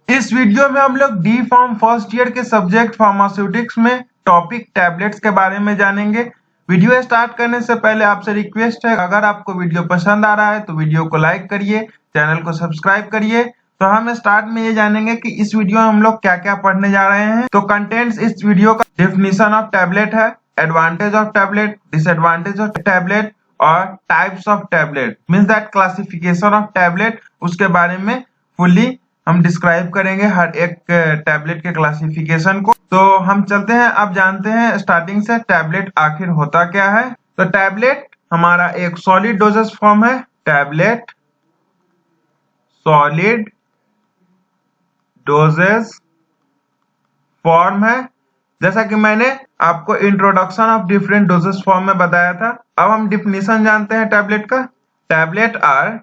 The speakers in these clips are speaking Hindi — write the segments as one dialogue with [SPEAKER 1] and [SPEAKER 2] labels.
[SPEAKER 1] इस वीडियो में हम लोग डी फार्म फर्स्ट ईयर के सब्जेक्ट फार्मास्यूटिक्स में टॉपिक टैबलेट्स के बारे में जानेंगे। वीडियो स्टार्ट करने से पहले आपसे रिक्वेस्ट है, अगर आपको वीडियो पसंद आ रहा है तो वीडियो को लाइक करिए, चैनल को सब्सक्राइब करिए। तो हम स्टार्ट में ये जानेंगे कि इस वीडियो में हम लोग क्या क्या पढ़ने जा रहे हैं। तो कंटेंट्स इस वीडियो का डेफिनेशन ऑफ टैबलेट है, advantage of tablet, disadvantage of tablet और types of tablet means that classification of tablet, उसके बारे में फुल्ली हम डिस्क्राइब करेंगे हर एक टैबलेट के क्लासिफिकेशन को। तो हम चलते हैं, अब जानते हैं स्टार्टिंग से टैबलेट आखिर होता क्या है। तो टैबलेट हमारा एक सॉलिड डोजेस फॉर्म है। टैबलेट सॉलिड डोजेस फॉर्म है, जैसा कि मैंने आपको introduction of different doses form में बताया था। अब हम डिफिनीशन जानते हैं टैबलेट का। Tablet are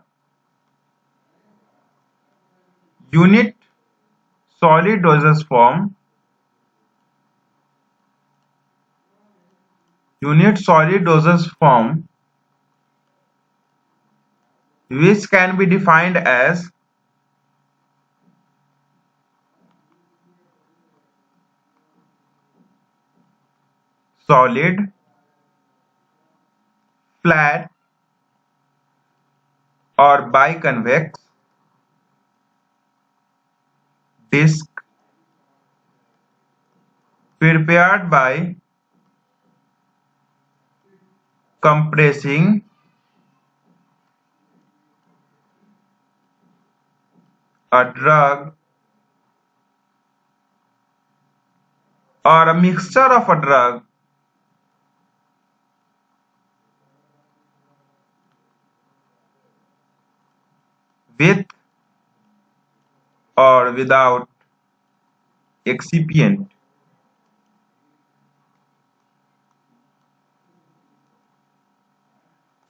[SPEAKER 1] unit solid dosage form, unit solid dosage form which can be defined as solid, flat or biconvex disc prepared by compressing a drug or a mixture of a drug with or without excipient।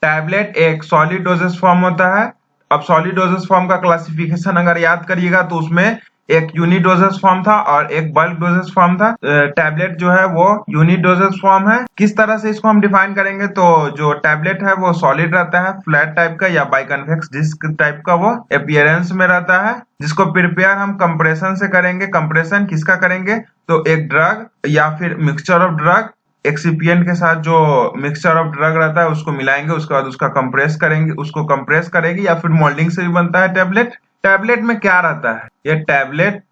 [SPEAKER 1] Tablet एक सॉलिड डोजेस फॉर्म होता है। अब सॉलिड डोजेस फॉर्म का क्लासिफिकेशन अगर याद करिएगा तो उसमें एक यूनिट डोजेस फॉर्म था और एक बल्क डोजेस फॉर्म था। टैबलेट जो है वो यूनिट डोजेस फॉर्म है। किस तरह से इसको हम डिफाइन करेंगे, तो जो टैबलेट है वो सॉलिड रहता है, फ्लैट टाइप का या बाइकन्वेक्स डिस्क टाइप का वो अपीयरेंस में रहता है, जिसको प्रिपेयर हम कंप्रेशन से करेंगे। कंप्रेशन किसका करेंगे, तो एक ड्रग या फिर मिक्सचर ऑफ ड्रग, एक्सिपिएंट के साथ जो मिक्सचर ऑफ ड्रग रहता है उसको मिलाएंगे, उसके बाद उसका कंप्रेस करेंगे, उसको कंप्रेस करेंगे, या फिर मोल्डिंग से भी बनता है टैबलेट। टैबलेट में क्या रहता है, ये टैबलेट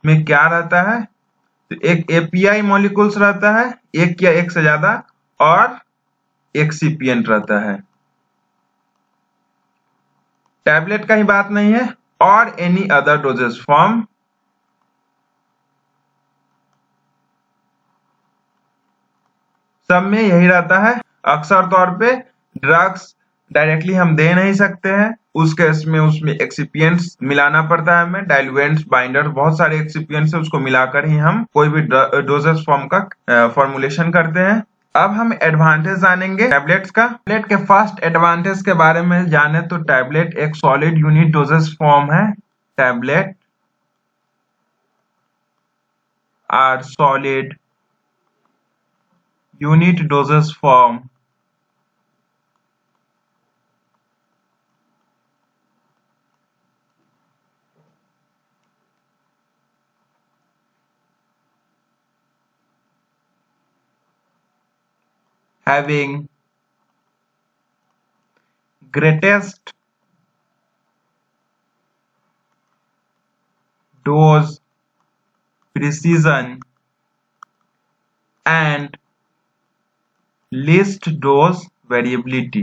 [SPEAKER 1] में क्या रहता है, तो एक एपीआई मॉलिक्यूल्स रहता है, एक या एक से ज्यादा, और एक्सिपिएंट रहता है। टैबलेट का ही बात नहीं है, और एनी अदर डोजेस फॉर्म सब में यही रहता है। अक्सर तौर पे ड्रग्स डायरेक्टली हम दे नहीं सकते हैं, उस केस में उसमें एक्सिपिएंट्स मिलाना पड़ता है हमें, डाइल्यूएंट्स, बाइंडर, बहुत सारे एक्सिपिएंट्स है, उसको मिलाकर ही हम कोई भी डोजेस फॉर्म का फॉर्मुलेशन करते हैं। अब हम एडवांटेज जानेंगे टैबलेट्स का। टैबलेट के फर्स्ट एडवांटेज के बारे में जाने तो टैबलेट एक सॉलिड यूनिट डोजेस फॉर्म है। Tablet are solid unit dosage form having greatest dose precision and least dose variability।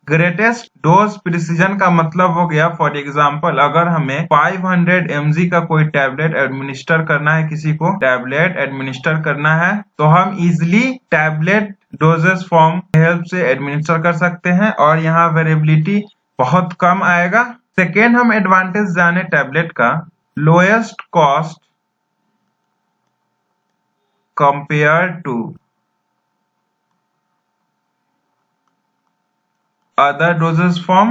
[SPEAKER 1] Greatest dose precision का मतलब हो गया, फॉर एग्जांपल अगर हमें 500 mg का कोई टैबलेट एडमिनिस्टर करना है, किसी को टैबलेट एडमिनिस्टर करना है, तो हम easily tablet doses form help से एडमिनिस्टर कर सकते हैं और यहाँ वेरिएबिलिटी बहुत कम आएगा। सेकेंड हम एडवांटेज जाने टैबलेट का, lowest cost compared to other dosage form।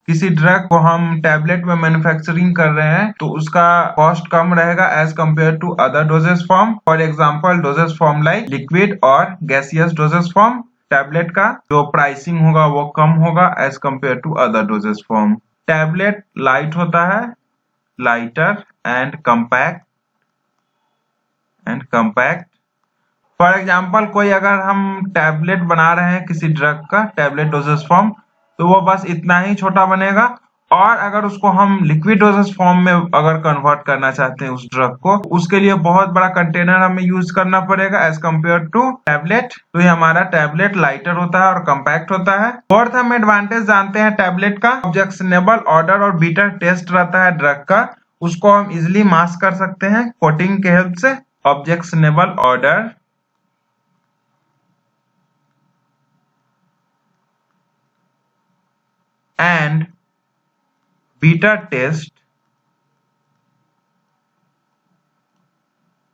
[SPEAKER 1] किसी ड्रग को हम टैबलेट में मैन्युफैक्चरिंग कर रहे हैं तो उसका कॉस्ट कम रहेगा as compare to other dosage form. For example dosage form like liquid और गैसियस डोजेस फॉर्म, टैबलेट का जो प्राइसिंग होगा वो कम होगा as compare to other dosage form. Tablet light होता है, lighter and compact. For example कोई अगर हम टैबलेट बना रहे हैं किसी ड्रग का टैबलेट डोजेस फॉर्म तो वो बस इतना ही छोटा बनेगा, और अगर उसको हम लिक्विड डोजेस फॉर्म में अगर कन्वर्ट करना चाहते हैं उस ड्रग को, उसके लिए बहुत बड़ा कंटेनर हमें यूज करना पड़ेगा एज कम्पेयर टू टैबलेट। तो ये हमारा टैबलेट लाइटर होता है और कम्पैक्ट होता है। फोर्थ हम एडवांटेज जानते हैं टैबलेट का, ऑब्जेक्शनेबल ऑर्डर और बीटर टेस्ट रहता है ड्रग का, उसको हम इजिली मास्क कर सकते हैं कोटिंग के हेल्प से। Objectionable order and beta test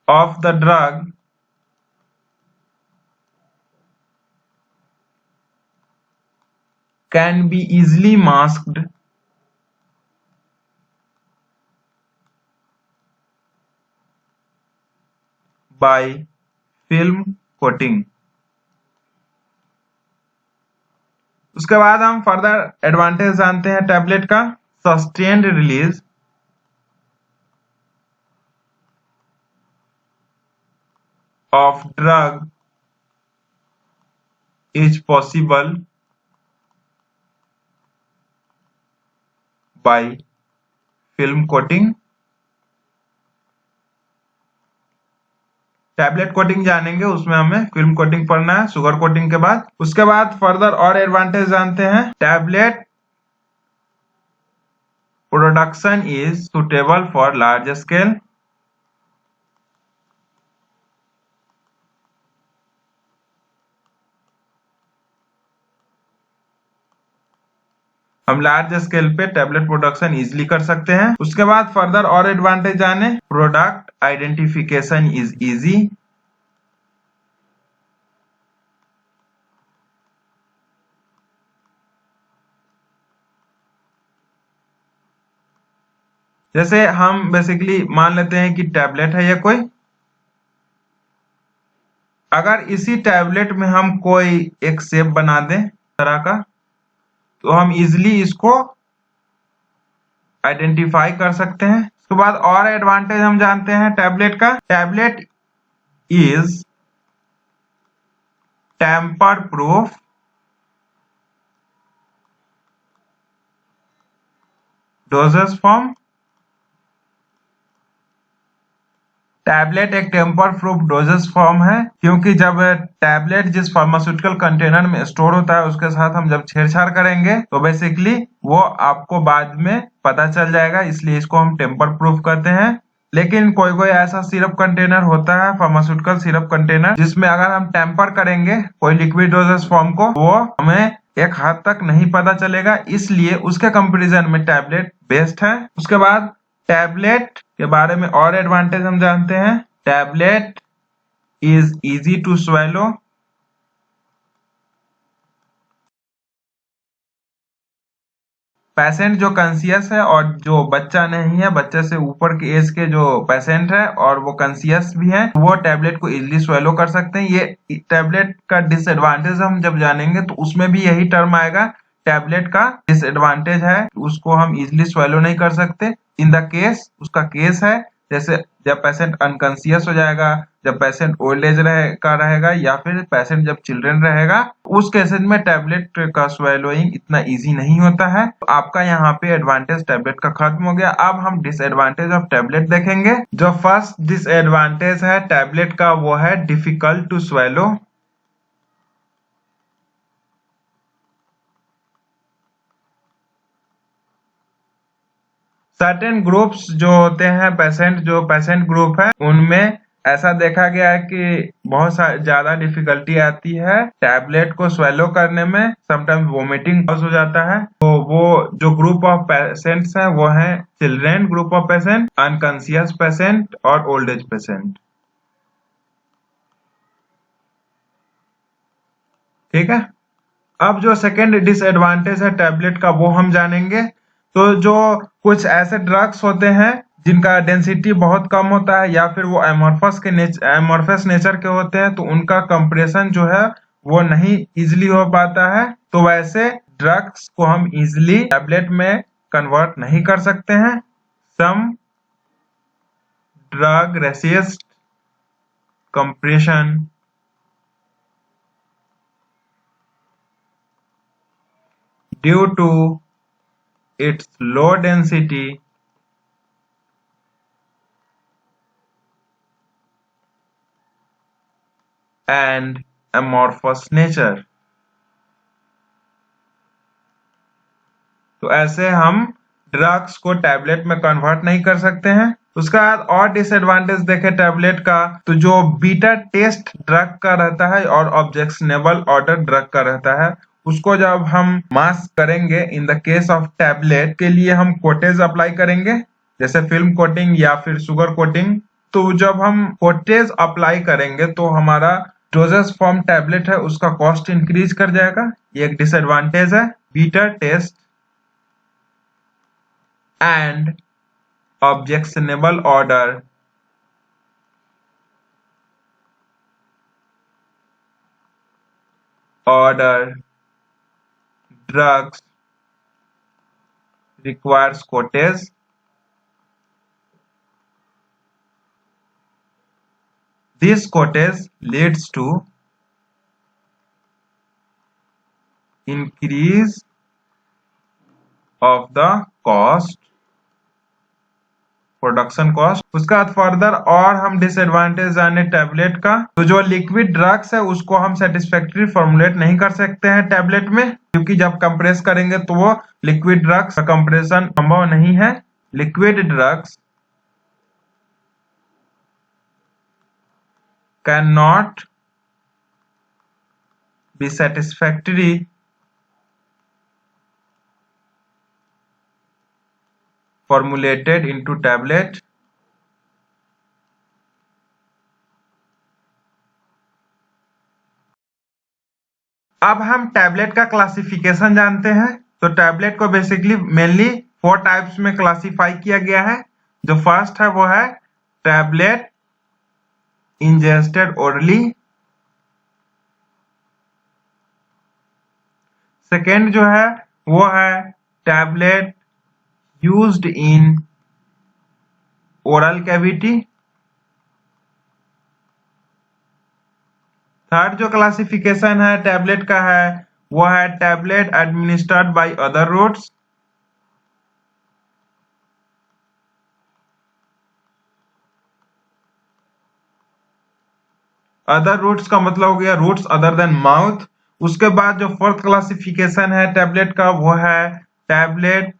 [SPEAKER 1] of the drug can be easily masked by film coating। उसके बाद हम फर्दर एडवांटेज जानते हैं टैबलेट का, sustained release of drug is possible by film coating। Tablet coating जानेंगे, उसमें हमें फिल्म कोटिंग पढ़ना है शुगर कोटिंग के बाद। उसके बाद फर्दर और एडवांटेज जानते हैं, tablet production is suitable for large scale. हम लार्ज स्केल पे टैबलेट प्रोडक्शन इजिली कर सकते हैं। उसके बाद फर्दर और एडवांटेज जाने, प्रोडक्ट आइडेंटिफिकेशन इज इजी। जैसे हम बेसिकली मान लेते हैं कि टैबलेट है ये कोई, अगर इसी टैबलेट में हम कोई एक शेप बना दें तरह का तो हम इजिली इसको आइडेंटिफाई कर सकते हैं। उसके बाद और एडवांटेज हम जानते हैं टैबलेट का, tablet is tamper proof dosage form. Tablet एक टेम्पर प्रूफ डोजेस फॉर्म है, क्योंकि जब टैबलेट जिस फार्मास्यूटिकल कंटेनर में स्टोर होता है उसके साथ हम जब छेड़छाड़ करेंगे तो बेसिकली वो आपको बाद में पता चल जाएगा, इसलिए इसको हम टेम्पर प्रूफ कहते हैं। लेकिन कोई कोई ऐसा सिरप कंटेनर होता है, फार्मास्यूटिकल सिरप कंटेनर, जिसमें अगर हम टेम्पर करेंगे कोई लिक्विड डोजेस फॉर्म को, वो हमें एक हद तक नहीं पता चलेगा, इसलिए उसके कंपैरिजन में टैबलेट बेस्ट है। उसके बाद टैबलेट के बारे में और एडवांटेज हम जानते हैं, tablet is easy to swallow. Patient जो कॉन्शियस है और जो बच्चा नहीं है, बच्चे से ऊपर के एज के जो पेशेंट है और वो कॉन्शियस भी है, वो टैबलेट को इजीली स्वेलो कर सकते हैं। ये टैबलेट का डिसएडवांटेज हम जब जानेंगे तो उसमें भी यही टर्म आएगा, टैबलेट का डिसएडवांटेज है उसको हम इजीली स्वेलो नहीं कर सकते। इन द केस, उसका केस है जैसे जब पेशेंट अनकॉन्शियस हो जाएगा, जब पेशेंट ओल्ड एज रहेगा या फिर पेशेंट जब चिल्ड्रन रहेगा, उस केसेस में टैबलेट का स्वेलोइंग इतना इजी नहीं होता है। तो आपका यहाँ पे एडवांटेज टैबलेट का खत्म हो गया। अब हम डिसएडवांटेज ऑफ टैबलेट देखेंगे। जो फर्स्ट डिसएडवांटेज है टैबलेट का वो है difficult to swallow. Certain groups जो होते हैं पेशेंट, जो पेशेंट ग्रुप है उनमें ऐसा देखा गया है कि बहुत ज्यादा डिफिकल्टी आती है टैबलेट को स्वेलो करने में, समटाइम्स वोमिटिंग हो जाता है। तो वो जो ग्रुप ऑफ पेशेंट्स हैं वो हैं children group of patient, unconscious patient और ओल्ड एज पेशेंट। ठीक है। अब जो सेकेंड डिसएडवांटेज है टैबलेट का वो हम जानेंगे। तो जो कुछ ऐसे ड्रग्स होते हैं जिनका डेंसिटी बहुत कम होता है या फिर वो एमॉर्फस नेचर के होते हैं, तो उनका कंप्रेशन जो है वो नहीं इजिली हो पाता है। तो वैसे ड्रग्स को हम इजिली टैबलेट में कन्वर्ट नहीं कर सकते हैं। Some drug resist compression due to its low density and amorphous nature। तो ऐसे हम ड्रग्स को टैबलेट में कन्वर्ट नहीं कर सकते हैं। उसका बाद और डिसएडवांटेज देखें टैबलेट का, तो जो बीटा टेस्ट ड्रग का रहता है और ऑब्जेक्शनेबल ऑर्डर ड्रग का रहता है, उसको जब हम मास्क करेंगे इन द केस ऑफ टैबलेट के लिए हम कोटेज अप्लाई करेंगे, जैसे फिल्म कोटिंग या फिर शुगर कोटिंग। तो जब हम कोटेज अप्लाई करेंगे तो हमारा डोजेस फॉर्म टैबलेट है उसका कॉस्ट इंक्रीज कर जाएगा, ये एक डिसएडवांटेज है। Bitter taste and objectionable order drugs requires coatage. This coatage leads to increase of the cost, production cost. उसका बाद फर्दर और हम डिसएडवांटेज जाने टैबलेट का, तो जो लिक्विड ड्रग्स है उसको हम सेटिस्फैक्टरी फॉर्मुलेट नहीं कर सकते हैं टैबलेट में, क्योंकि जब कंप्रेस करेंगे तो वो लिक्विड ड्रग्स का कंप्रेशन संभव नहीं है। Liquid drugs can not be satisfactory formulated into tablet अब हम टैबलेट का क्लासिफिकेशन जानते हैं। तो टैबलेट को बेसिकली मेनली 4 टाइप्स में क्लासिफाई किया गया है। जो फर्स्ट है वो है टैबलेट इंजेस्टेड ओरली। सेकेंड जो है वो है tablet used in oral cavity. Third जो क्लासिफिकेशन है टैबलेट का है वो है tablet administered by other routes. Other routes का मतलब हो गया रूट्स अदर देन माउथ। उसके बाद जो फोर्थ क्लासिफिकेशन है टैबलेट का वो है tablet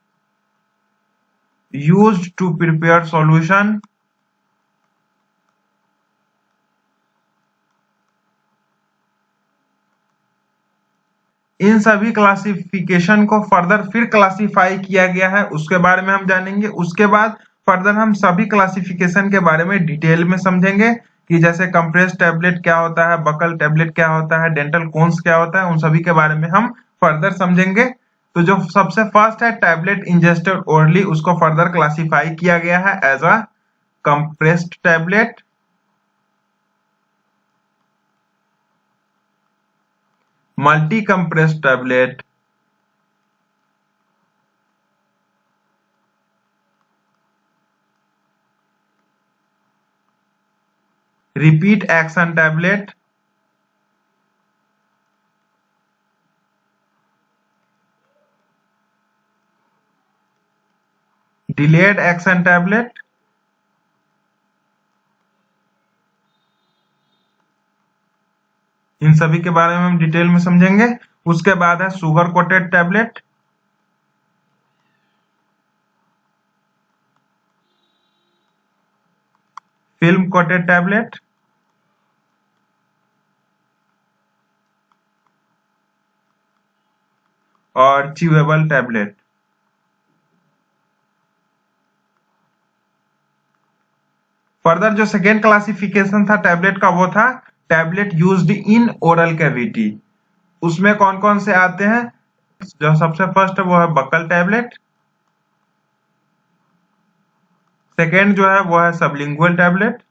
[SPEAKER 1] used to prepare solution. इन सभी क्लासिफिकेशन को फर्दर फिर क्लासिफाई किया गया है, उसके बारे में हम जानेंगे। उसके बाद फर्दर हम सभी क्लासिफिकेशन के बारे में डिटेल में समझेंगे कि जैसे कंप्रेस टैबलेट क्या होता है, बकल टैबलेट क्या होता है, डेंटल कोन्स क्या होता है, उन सभी के बारे में हम फर्दर समझेंगे। तो जो सबसे फर्स्ट है टैबलेट इंजेस्टेड ओरली, उसको फर्दर क्लासिफाई किया गया है as a compressed tablet, multi compressed tablet, repeat action tablet, delayed action tablet, इन सभी के बारे में हम डिटेल में समझेंगे। उसके बाद है sugar coated tablet, film coated tablet, और च्यूएबल टैबलेट। फर्दर जो सेकेंड क्लासिफिकेशन था टैबलेट का वो था tablet used in oral cavity. उसमें कौन कौन से आते हैं? जो सबसे फर्स्ट है वो है बकल टैबलेट, सेकेंड जो है वो है सबलिंगुअल टैबलेट,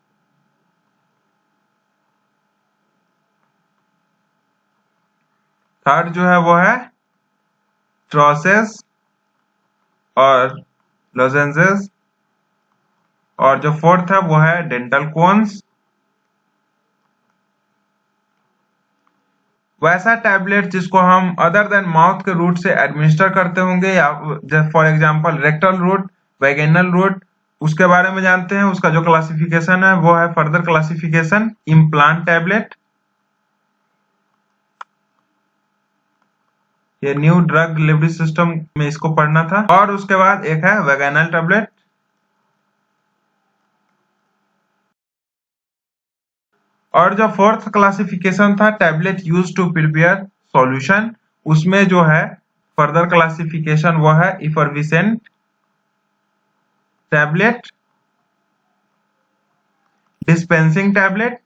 [SPEAKER 1] थर्ड जो है वो है ट्रॉसेस और लोजेंसेस, और जो फोर्थ है वो है डेंटल कोन्स। वैसा टैबलेट जिसको हम अदर देन माउथ के रूट से एडमिनिस्टर करते होंगे, या for example rectal route, vaginal route, उसके बारे में जानते हैं। उसका जो क्लासिफिकेशन है वो है फर्दर क्लासिफिकेशन इम्प्लांट टैबलेट, ये न्यू ड्रग डिलीवरी सिस्टम में इसको पढ़ना था। और उसके बाद एक है वैगेनल टैबलेट। और जो फोर्थ क्लासिफिकेशन था tablet use to prepare solution, उसमें जो है फर्दर क्लासिफिकेशन वो है effervescent tablet, dispensing tablet,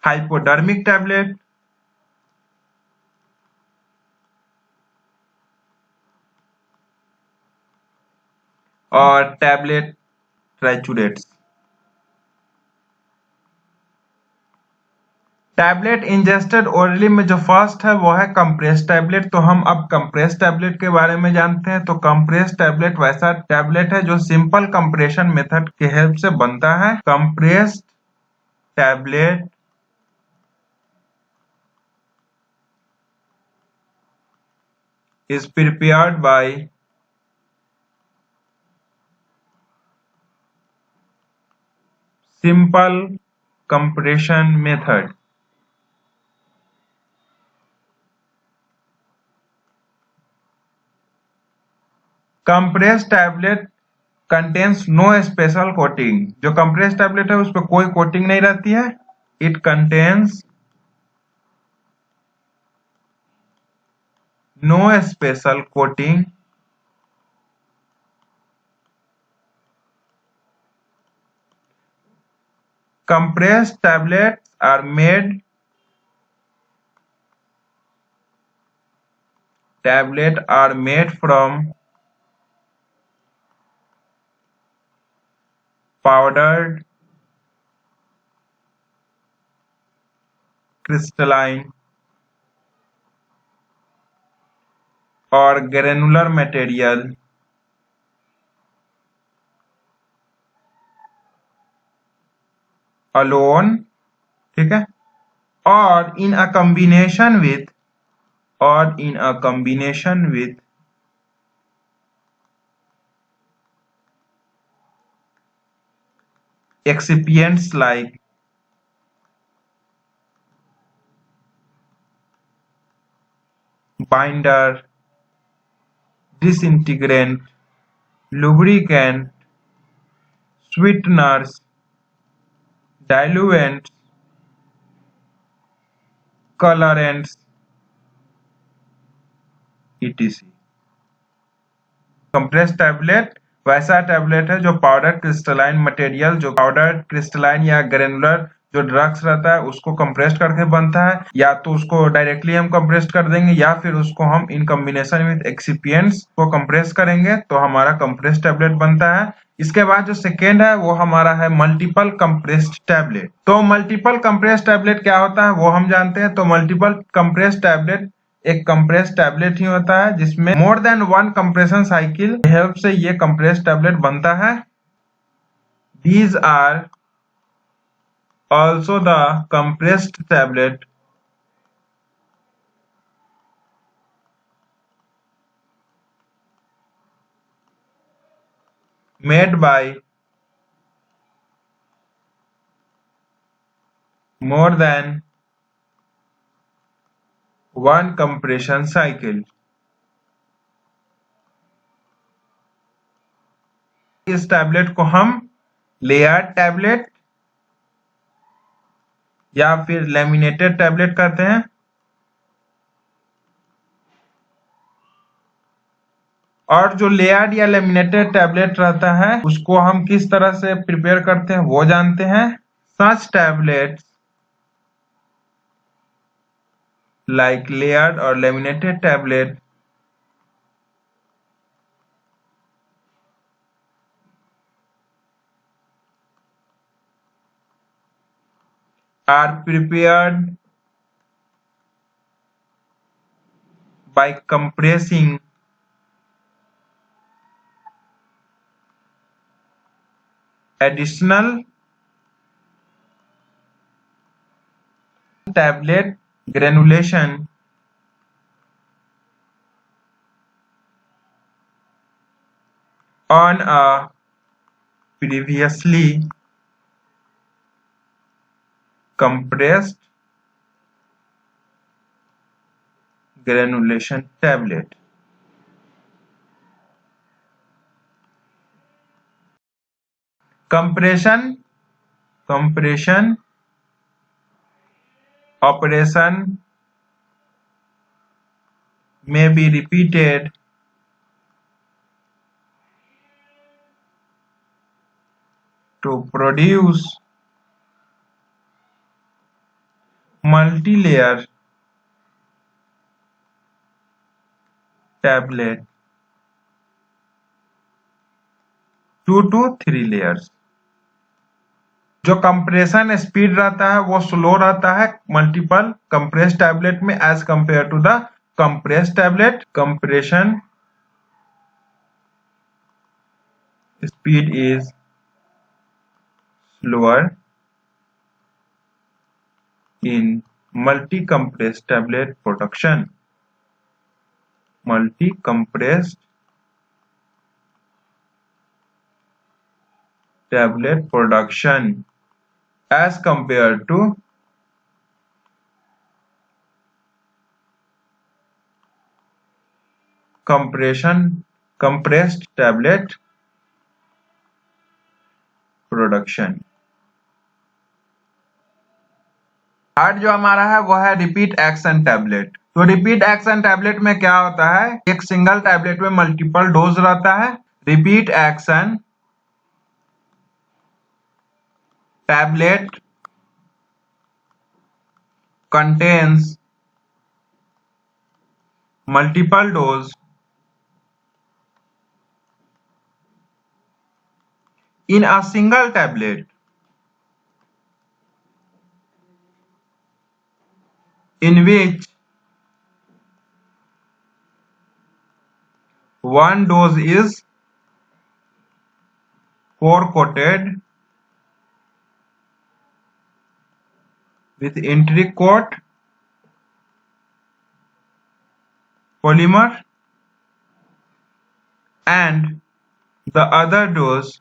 [SPEAKER 1] hypodermic tablet, और tablet triturates. Tablet ingested orally में जो फर्स्ट है वो है कंप्रेस टैबलेट। तो हम अब कंप्रेस टैबलेट के बारे में जानते हैं। तो कंप्रेस टैबलेट वैसा टैबलेट है जो सिंपल कंप्रेशन मेथड के हेल्प से बनता है। Compressed tablet is prepared by simple compression method. Compressed tablet contains no special coating. जो compressed tablet है उस पर कोई coating नहीं रहती है. It contains no special coating compressed tablets are made from powdered crystalline or granular material alone, ठीक है, or in a combination with excipients like binder, disintegrant, lubricant, sweeteners, diluents, colorants, etc. Compress tablet वैसा टैबलेट है जो पाउडर क्रिस्टलाइन मटेरियल, जो पाउडर क्रिस्टलाइन या ग्रेनुलर जो ड्रग्स रहता है उसको कंप्रेस करके बनता है। या तो उसको डायरेक्टली हम कंप्रेस कर देंगे या फिर उसको हम इन कॉम्बिनेशन विद एक्सिपिएंट्स को कंप्रेस करेंगे तो हमारा कंप्रेस टैबलेट बनता है। इसके बाद जो सेकेंड है वो हमारा है मल्टीपल कंप्रेस्ड टैबलेट। तो मल्टीपल कंप्रेस्ड टैबलेट क्या होता है वो हम जानते हैं। तो मल्टीपल कंप्रेस्ड टैबलेट एक कंप्रेस टैबलेट ही होता है जिसमें more than one compression cycle help से ये कंप्रेस टैबलेट बनता है। These are also the compressed tablet made by more than one compression cycle. इस टैबलेट को हम लेयर टैबलेट या फिर लेमिनेटेड टैबलेट कहते हैं। और जो लेयर्ड या लेमिनेटेड टैबलेट रहता है उसको हम किस तरह से प्रिपेयर करते हैं वो जानते हैं। सच tablets like layered or laminated tablet are prepared by compressing additional tablet granulation on a previously compressed granulation tablet. Compression operation may be repeated to produce multi-layer tablet 2 to 3 layers. जो कंप्रेशन स्पीड रहता है वो स्लो रहता है मल्टीपल कंप्रेस टैबलेट में as compare to the compress tablet. Compression speed is slower in multi-compressed tablet production. Multi-compressed tablet production as compared to compressed tablet production. Third जो हमारा है वो है रिपीट एक्शन टैबलेट. तो रिपीट एक्शन टैबलेट में क्या होता है, एक सिंगल टैबलेट में मल्टीपल डोज रहता है. Repeat action tablet contains multiple dose in a single tablet. In which one dose is core-coated with intricate polymer and the other dose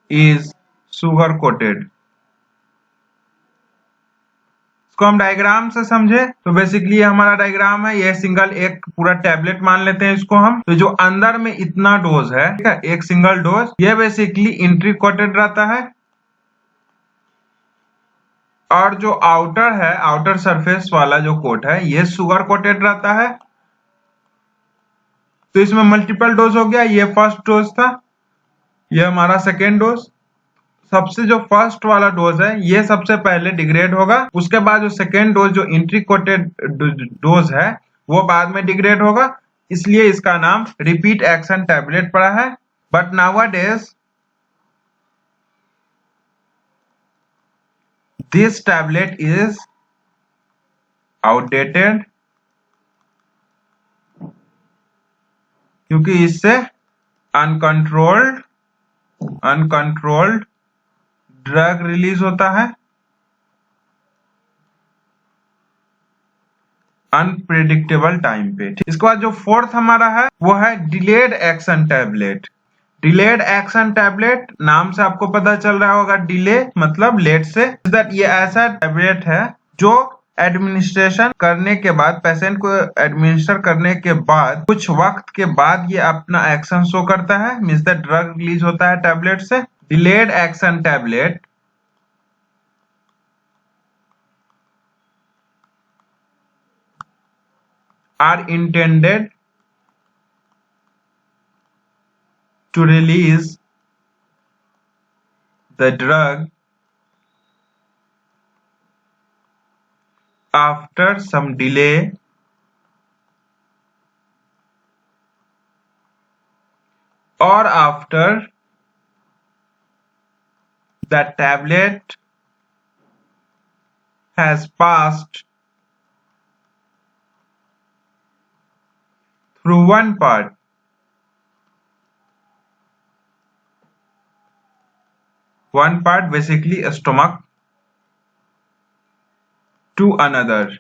[SPEAKER 1] is sugar-coated. इसको हम डायग्राम से समझे तो बेसिकली हमारा डायग्राम है, ये सिंगल एक पूरा टैबलेट मान लेते हैं इसको हम. तो जो अंदर में इतना डोज है, ठीक है, एक सिंगल डोज, ये बेसिकली इंट्री-कोटेड रहता है. और जो आउटर है, आउटर सरफेस वाला जो कोट है, ये सुगर कोटेड रहता है. तो इसमें मल्टीपल डोज हो गया. ये फर्स्ट डोज था, ये हमारा सेकेंड डोज. सबसे जो फर्स्ट वाला डोज है ये सबसे पहले डिग्रेड होगा. उसके बाद जो सेकेंड डोज जो इंट्री कोटेड डोज है वो बाद में डिग्रेड होगा. इसलिए इसका नाम रिपीट एक्शन टैबलेट पड़ा है. But nowadays this tablet is outdated क्योंकि इससे अनकंट्रोल्ड ड्रग रिलीज होता है अनप्रेडिक्टेबल टाइम पे. इसके बाद जो फोर्थ हमारा है वो है delayed action tablet. Delayed action tablet नाम से आपको पता चल रहा होगा, डिले मतलब लेट से. ये ऐसा टैबलेट है जो एडमिनिस्ट्रेशन करने के बाद, पेशेंट को एडमिनिस्टर करने के बाद कुछ वक्त के बाद ये अपना एक्शन शो करता है. मींस द ड्रग रिलीज होता है टैबलेट से. Delayed action tablet are intended to release the drug after some delay or after the tablet has passed through one part basically stomach to another,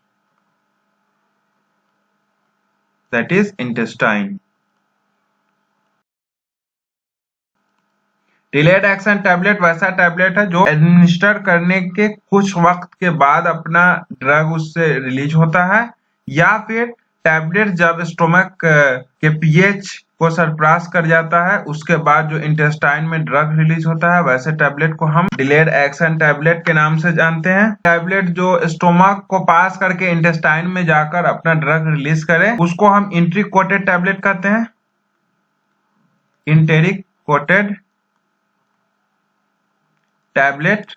[SPEAKER 1] that is intestine. Delayed action tablet वैसा टैबलेट है जो एडमिनिस्टर करने के कुछ वक्त के बाद अपना ड्रग उससे रिलीज होता है, या फिर टैबलेट जब स्टोमक के पीएच को सरपास कर जाता है उसके बाद जो इंटेस्टाइन में ड्रग रिलीज होता है, वैसे टैबलेट को हम डिलेड एक्शन टैबलेट के नाम से जानते हैं। टैबलेट जो स्टोमक को पास करके इंटेस्टाइन में जाकर अपना ड्रग रिलीज करे उसको हम इंट्रिक कोटेड टैबलेट कहते हैं, इंटेरिक कोटेड टैबलेट।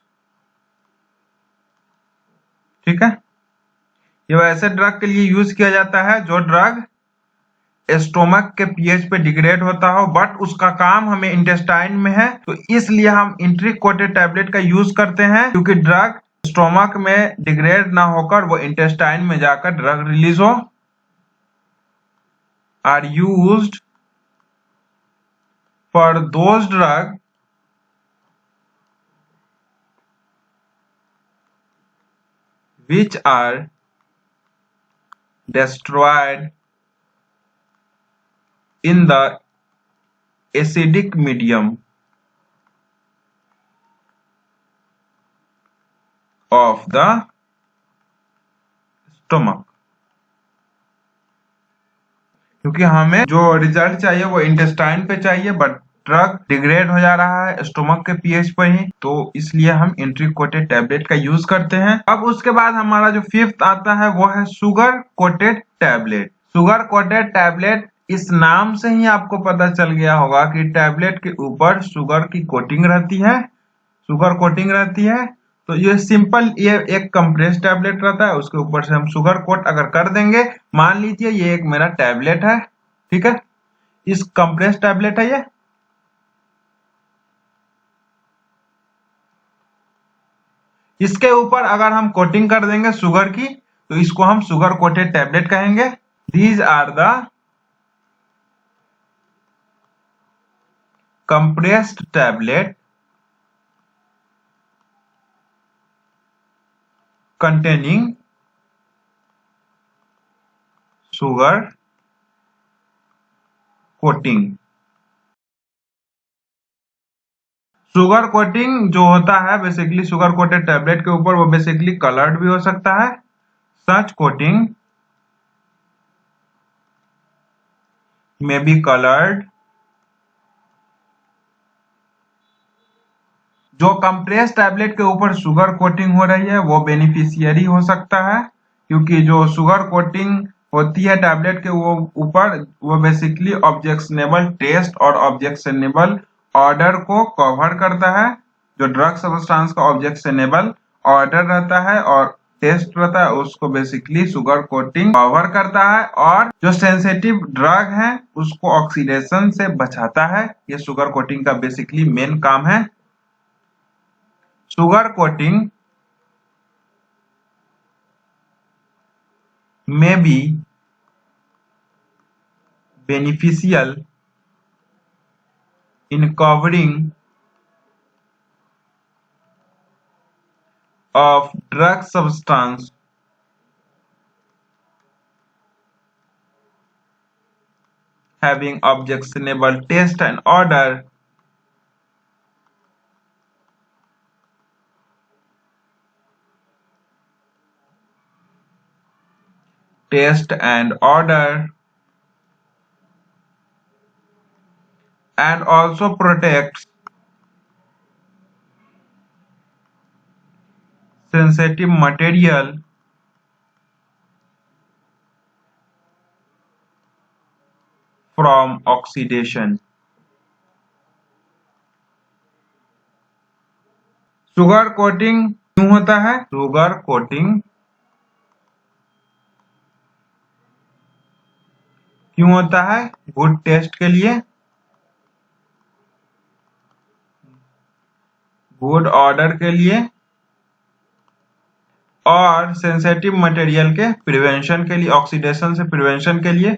[SPEAKER 1] ठीक है, ये वैसे ड्रग के लिए यूज किया जाता है जो ड्रग स्टोमक के पीएच पे डिग्रेड होता हो बट उसका काम हमें इंटेस्टाइन में है, तो इसलिए हम इंट्रिक कोटेड टैबलेट का यूज करते हैं, क्योंकि ड्रग स्टोमक में डिग्रेड ना होकर वो इंटेस्टाइन में जाकर ड्रग रिलीज हो। Are used for those drug which are destroyed in the acidic medium of the stomach। क्योंकि हमें जो रिजल्ट चाहिए वो इंटेस्टाइन पे चाहिए बट ड्रग डिग्रेड हो जा रहा है स्टोमक के पीएच पर ही, तो इसलिए हम इंट्रिक कोटेड टैबलेट का यूज करते हैं। अब उसके बाद हमारा जो फिफ्थ आता है वो है sugar coated tablet. Sugar coated tablet, इस नाम से ही आपको पता चल गया होगा कि टैबलेट के ऊपर शुगर की कोटिंग रहती है, शुगर कोटिंग रहती है। तो ये सिंपल ये एक कंप्रेस टैबलेट रहता है, उसके ऊपर से हम शुगर कोट अगर कर देंगे, मान लीजिए ये एक मेरा टैबलेट है, ठीक है, इस कंप्रेस टैबलेट है ये, इसके ऊपर अगर हम कोटिंग कर देंगे शुगर की तो इसको हम शुगर कोटेड टैबलेट कहेंगे। These are the compressed tablet containing sugar coating। Sugar coating जो होता है बेसिकली शुगर कोटेड टैबलेट के ऊपर, वो बेसिकली कलर्ड भी हो सकता है। सच कोटिंग may be colored। जो कंप्रेस टैबलेट के ऊपर शुगर कोटिंग हो रही है वो बेनिफिशियरी हो सकता है, क्योंकि जो शुगर कोटिंग होती है टैबलेट के वो ऊपर, वो बेसिकली ऑब्जेक्शनेबल टेस्ट और ऑब्जेक्शनेबल ऑर्डर को कवर करता है। जो ड्रग सब्सटेंस का ऑब्जेक्शनेबल ऑर्डर रहता है और टेस्ट रहता है उसको बेसिकली शुगर कोटिंग कवर करता है, और जो सेंसिटिव ड्रग है उसको ऑक्सीडेशन से बचाता है। ये शुगर कोटिंग का बेसिकली मेन काम है। Sugar coating may be beneficial in covering of drug substance having objectionable taste and odor, and also protects sensitive material from oxidation. Sugar coating क्यों होता है? शुगर कोटिंग क्यों होता है? गुड टेस्ट के लिए, गुड ऑर्डर के लिए और सेंसिटिव मटेरियल के प्रिवेंशन के लिए, ऑक्सीडेशन से प्रिवेंशन के लिए,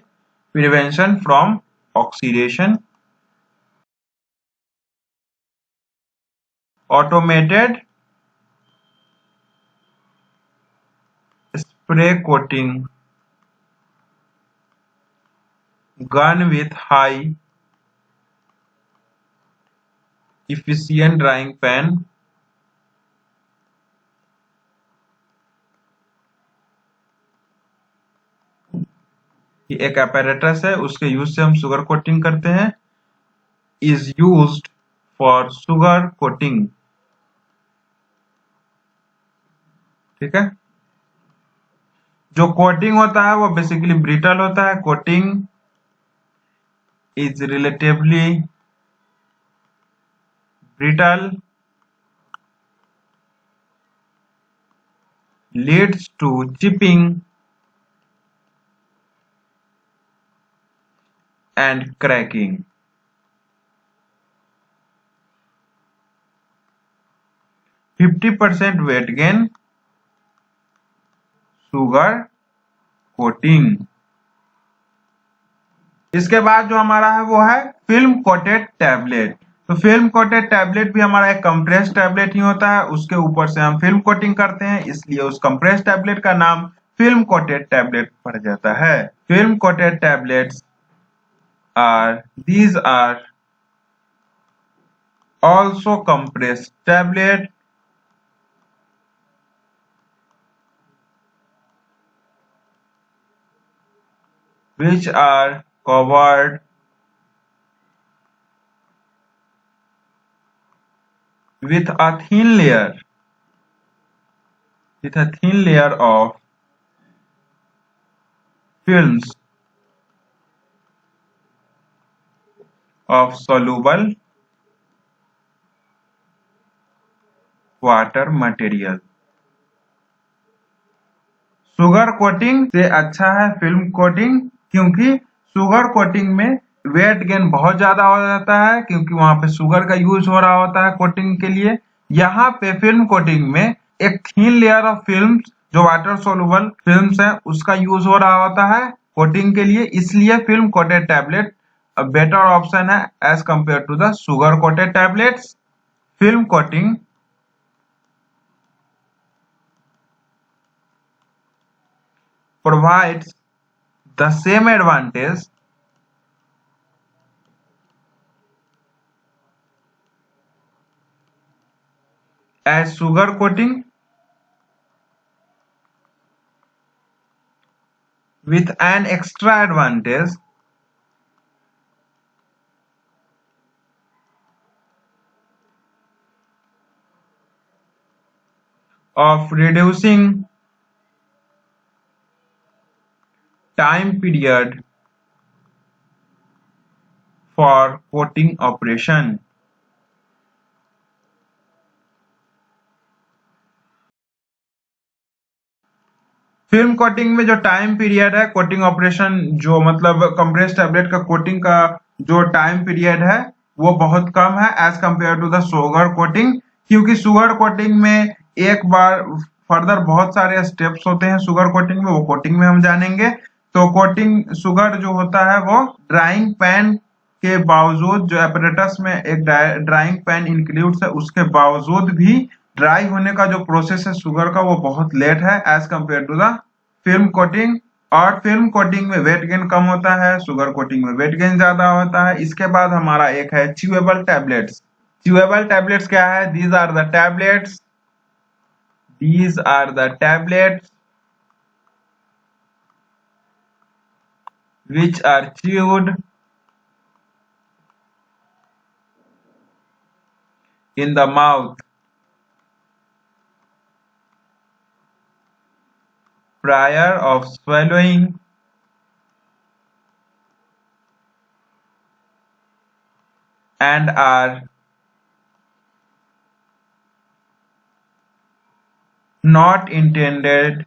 [SPEAKER 1] prevention from oxidation. Automated spray coating gun with high efficient drying pan ये एक apparatus है, उसके यूज से हम शुगर कोटिंग करते हैं। is used for sugar coating, ठीक है। जो कोटिंग होता है वो बेसिकली ब्रिटल होता है। Coating is relatively brittle, leads to chipping and cracking. 50% weight gain, sugar coating. इसके बाद जो हमारा है वो है फिल्म कोटेड टैबलेट। तो फिल्म कोटेड टैबलेट भी हमारा एक कंप्रेस टैबलेट ही होता है, उसके ऊपर से हम फिल्म कोटिंग करते हैं, इसलिए उस कंप्रेस टैबलेट का नाम फिल्म कोटेड टैबलेट पड़ जाता है। Film coated tablets are these are also compressed tablet which are covered with a thin layer of films of soluble water material। Sugar coating से अच्छा है फिल्म कोटिंग, क्योंकि शुगर कोटिंग में वेट गेन बहुत ज्यादा हो जाता है, क्योंकि वहां पे शुगर का यूज हो रहा होता है कोटिंग के लिए। यहाँ पे फिल्म कोटिंग में एक थीन लेयर ऑफ फिल्म जो वाटर सोलुबल फिल्म्स है उसका यूज हो रहा होता है कोटिंग के लिए, इसलिए film coated tablet better option है as compare to the sugar coated tablets. Film coating provides the same advantage as sugar coating with an extra advantage of reducing time period for coating operation। Film coating में जो टाइम पीरियड है कोटिंग ऑपरेशन, जो मतलब कंप्रेस टैबलेट का कोटिंग का जो टाइम पीरियड है वो बहुत कम है as compare to the sugar coating, क्योंकि शुगर कोटिंग में एक बार फर्दर बहुत सारे स्टेप्स होते हैं शुगर कोटिंग में, वो कोटिंग में हम जानेंगे। तो कोटिंग शुगर जो होता है वो ड्राइंग पैन के बावजूद, जो एपरेटस में एक ड्राइंग पैन इंक्लूड्स है उसके बावजूद भी ड्राई होने का जो प्रोसेस है शुगर का वो बहुत लेट है as compare to the film coating. और फिल्म कोटिंग में वेट गेन कम होता है, शुगर कोटिंग में वेट गेन ज्यादा होता है। इसके बाद हमारा एक है च्यूएबल टैबलेट्स। च्यूएबल टैबलेट्स क्या है? These are the tablets which are chewed in the mouth prior of swallowing and are not intended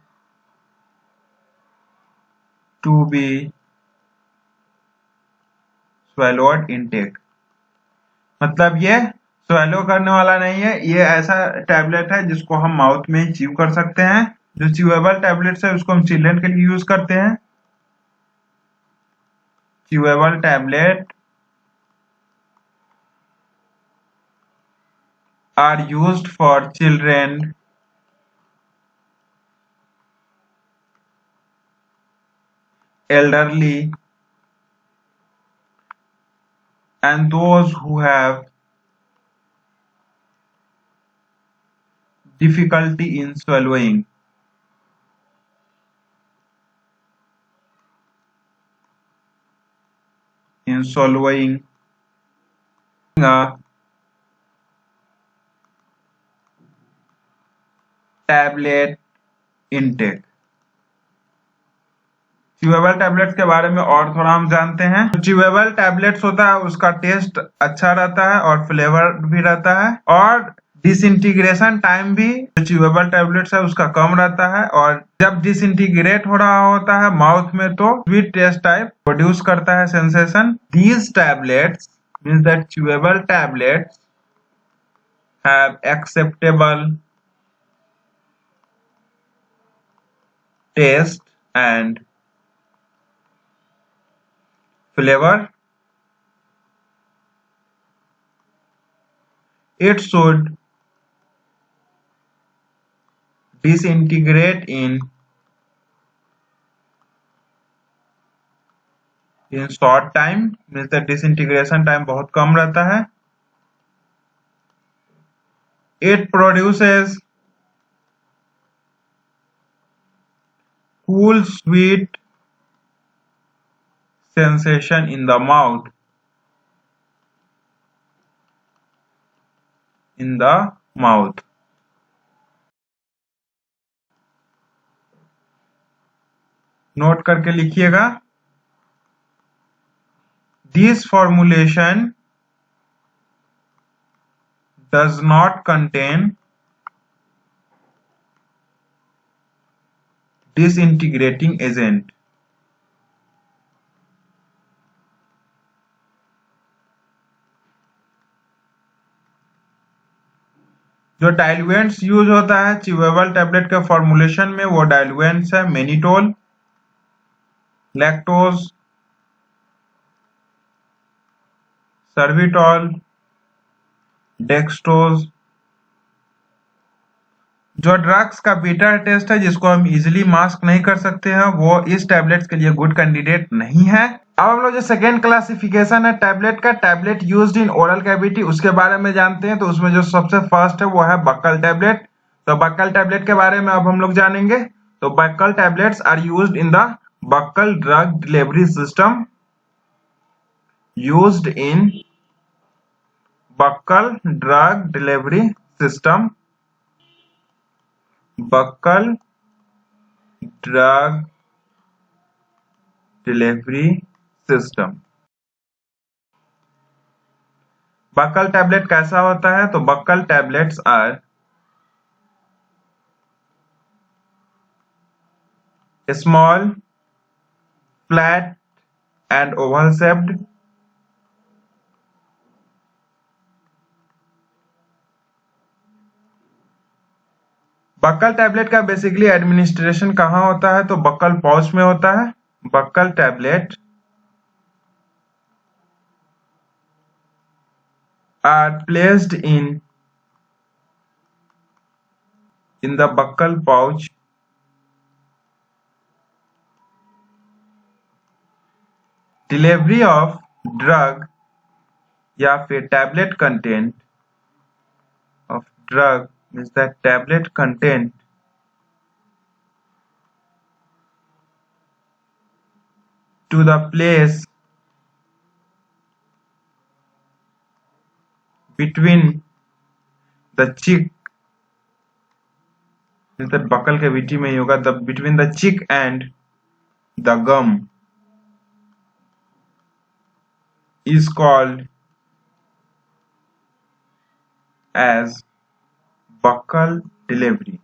[SPEAKER 1] to be swallowed intake। मतलब ये swallow करने वाला नहीं है, ये ऐसा टैबलेट है जिसको हम माउथ में च्यू कर सकते हैं। जो च्यूएबल टैबलेट्स है उसको हम चिल्ड्रन के लिए यूज करते हैं। Chewable tablet are used for children elderly and those who have difficulty in swallowing। A tablet intake. Chewable tablets के बारे में और थोड़ा हम जानते हैं। च्यूएबल टैबलेट्स होता है उसका टेस्ट अच्छा रहता है और फ्लेवर भी रहता है, और डिसइंटीग्रेशन टाइम भी जो च्यूएबल टैबलेट्स है उसका कम रहता है, और जब डिसइंटीग्रेट हो रहा होता है माउथ में तो स्वीट टेस्ट टाइप प्रोड्यूस करता है sensation. These tablets means that chewable tablets have acceptable taste and flavor। It should disintegrate in short time, means the disintegration time बहुत कम रहता है। It produces cool sweet sensation in the mouth। Note करके लिखिएगा। This formulation does not contain disintegrating agent। जो डाइल्यूएंट्स यूज होता है च्यूएबल टैबलेट के फॉर्मुलेशन में वो डाइल्यूएंट्स है मेनिटोल, लैक्टोज, सर्विटॉल, डेक्सट्रोज। जो ड्रग्स का बीटा टेस्ट है जिसको हम इजीली मास्क नहीं कर सकते हैं वो इस टैबलेट्स के लिए गुड कैंडिडेट नहीं है। अब हम लोग जो सेकेंड क्लासिफिकेशन है टैबलेट का, tablet used in oral cavity, उसके बारे में जानते हैं। तो उसमें जो सबसे फर्स्ट है वो है बक्कल टैबलेट। तो बक्कल टैबलेट के बारे में अब हम लोग जानेंगे। तो buccal tablets are used in the buccal drug delivery system. Used in buccal drug delivery system. Buccal drug delivery system. Buccal tablet कैसा होता है? तो buccal tablets are small, flat and oval shaped. Buccal tablet का बेसिकली एडमिनिस्ट्रेशन कहाँ होता है? तो बक्कल पाउच में होता है। Buccal tablet are placed in the buccal pouch delivery of drug या फिर tablet content of drug means that tablet content to the place between the cheek, buccal cavity में ही होगा, the between the cheek and the gum is called as buccal delivery।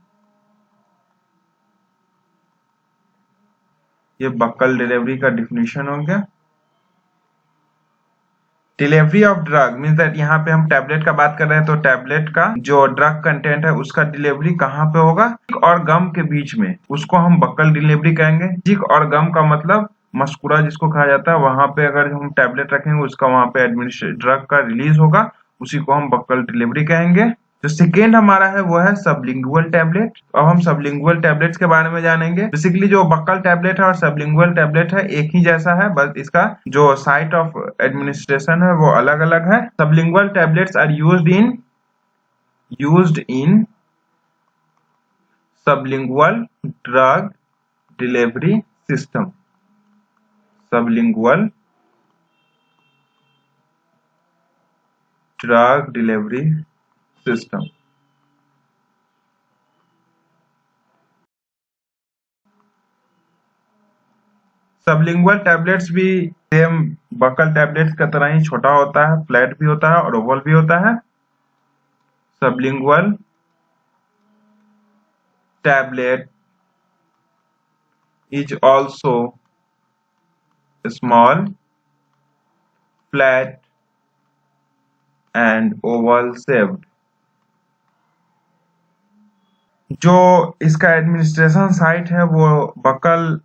[SPEAKER 1] ये बक्कल डिलीवरी का डिफिनेशन हो गया। Delivery of drug means that यहाँ पे हम टैबलेट का बात कर रहे हैं, तो टैबलेट का जो ड्रग कंटेंट है उसका डिलीवरी कहाँ पे होगा? चिक और गम के बीच में, उसको हम बक्कल डिलीवरी कहेंगे। चिक और गम का मतलब मस्कुरा जिसको कहा जाता है, वहां पे अगर हम टैबलेट रखेंगे उसका वहां पे ड्रग का रिलीज होगा, उसी को हम बक्कल डिलीवरी कहेंगे। जो सेकेंड हमारा है वो है सबलिंगुअल टैबलेट। अब हम सबलिंगुअल टैबलेट्स के बारे में जानेंगे। बेसिकली जो बक्कल टैबलेट है और सबलिंगुअल टैबलेट है एक ही जैसा है, बस इसका जो साइट ऑफ एडमिनिस्ट्रेशन है वो अलग अलग है। Sublingual tablets are used in sublingual drug delivery system. Sublingual drug delivery system. Sublingual tablets भी सेम बक्कल टैबलेट्स की तरह ही छोटा होता है, फ्लैट भी होता है और ओवल भी होता है। Sublingual tablet is also small, flat and oval shaped। जो इसका एडमिनिस्ट्रेशन साइट है वो बक्कल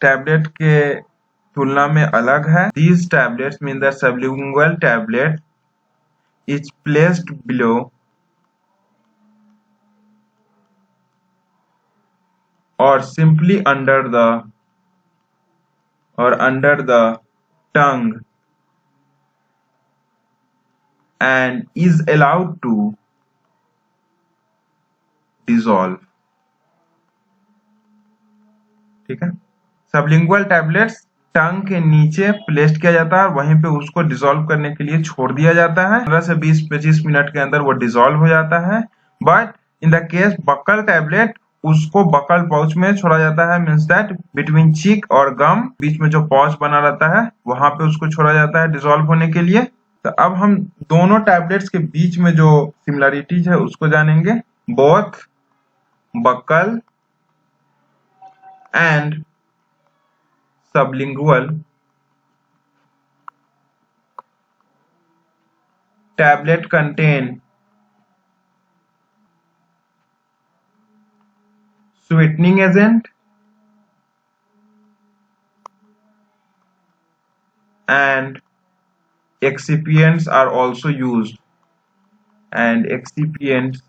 [SPEAKER 1] टैबलेट के तुलना में अलग है। These tablets mean the sublingual tablet is placed below or simply under the tongue and is allowed to dissolve। ठीक है, सबलिंगुअल टैबलेट्स टंग के नीचे प्लेस किया जाता है, वहीं पे उसको डिसॉल्व करने के लिए छोड़ दिया जाता है। 15 से 20-25 मिनट के अंदर वो डिसॉल्व हो जाता है। But in the case buccal tablet, उसको बक्कल पाउच में छोड़ा जाता है। मीन्स दैट बिटवीन चिक और गम बीच में जो पाउच बना रहता है वहां पे उसको छोड़ा जाता है डिसॉल्व होने के लिए। तो अब हम दोनों टैबलेट्स के बीच में जो सिमिलरिटीज है उसको जानेंगे। Both buccal and sublingual tablet contain sweetening agent and excipients are also used, and excipients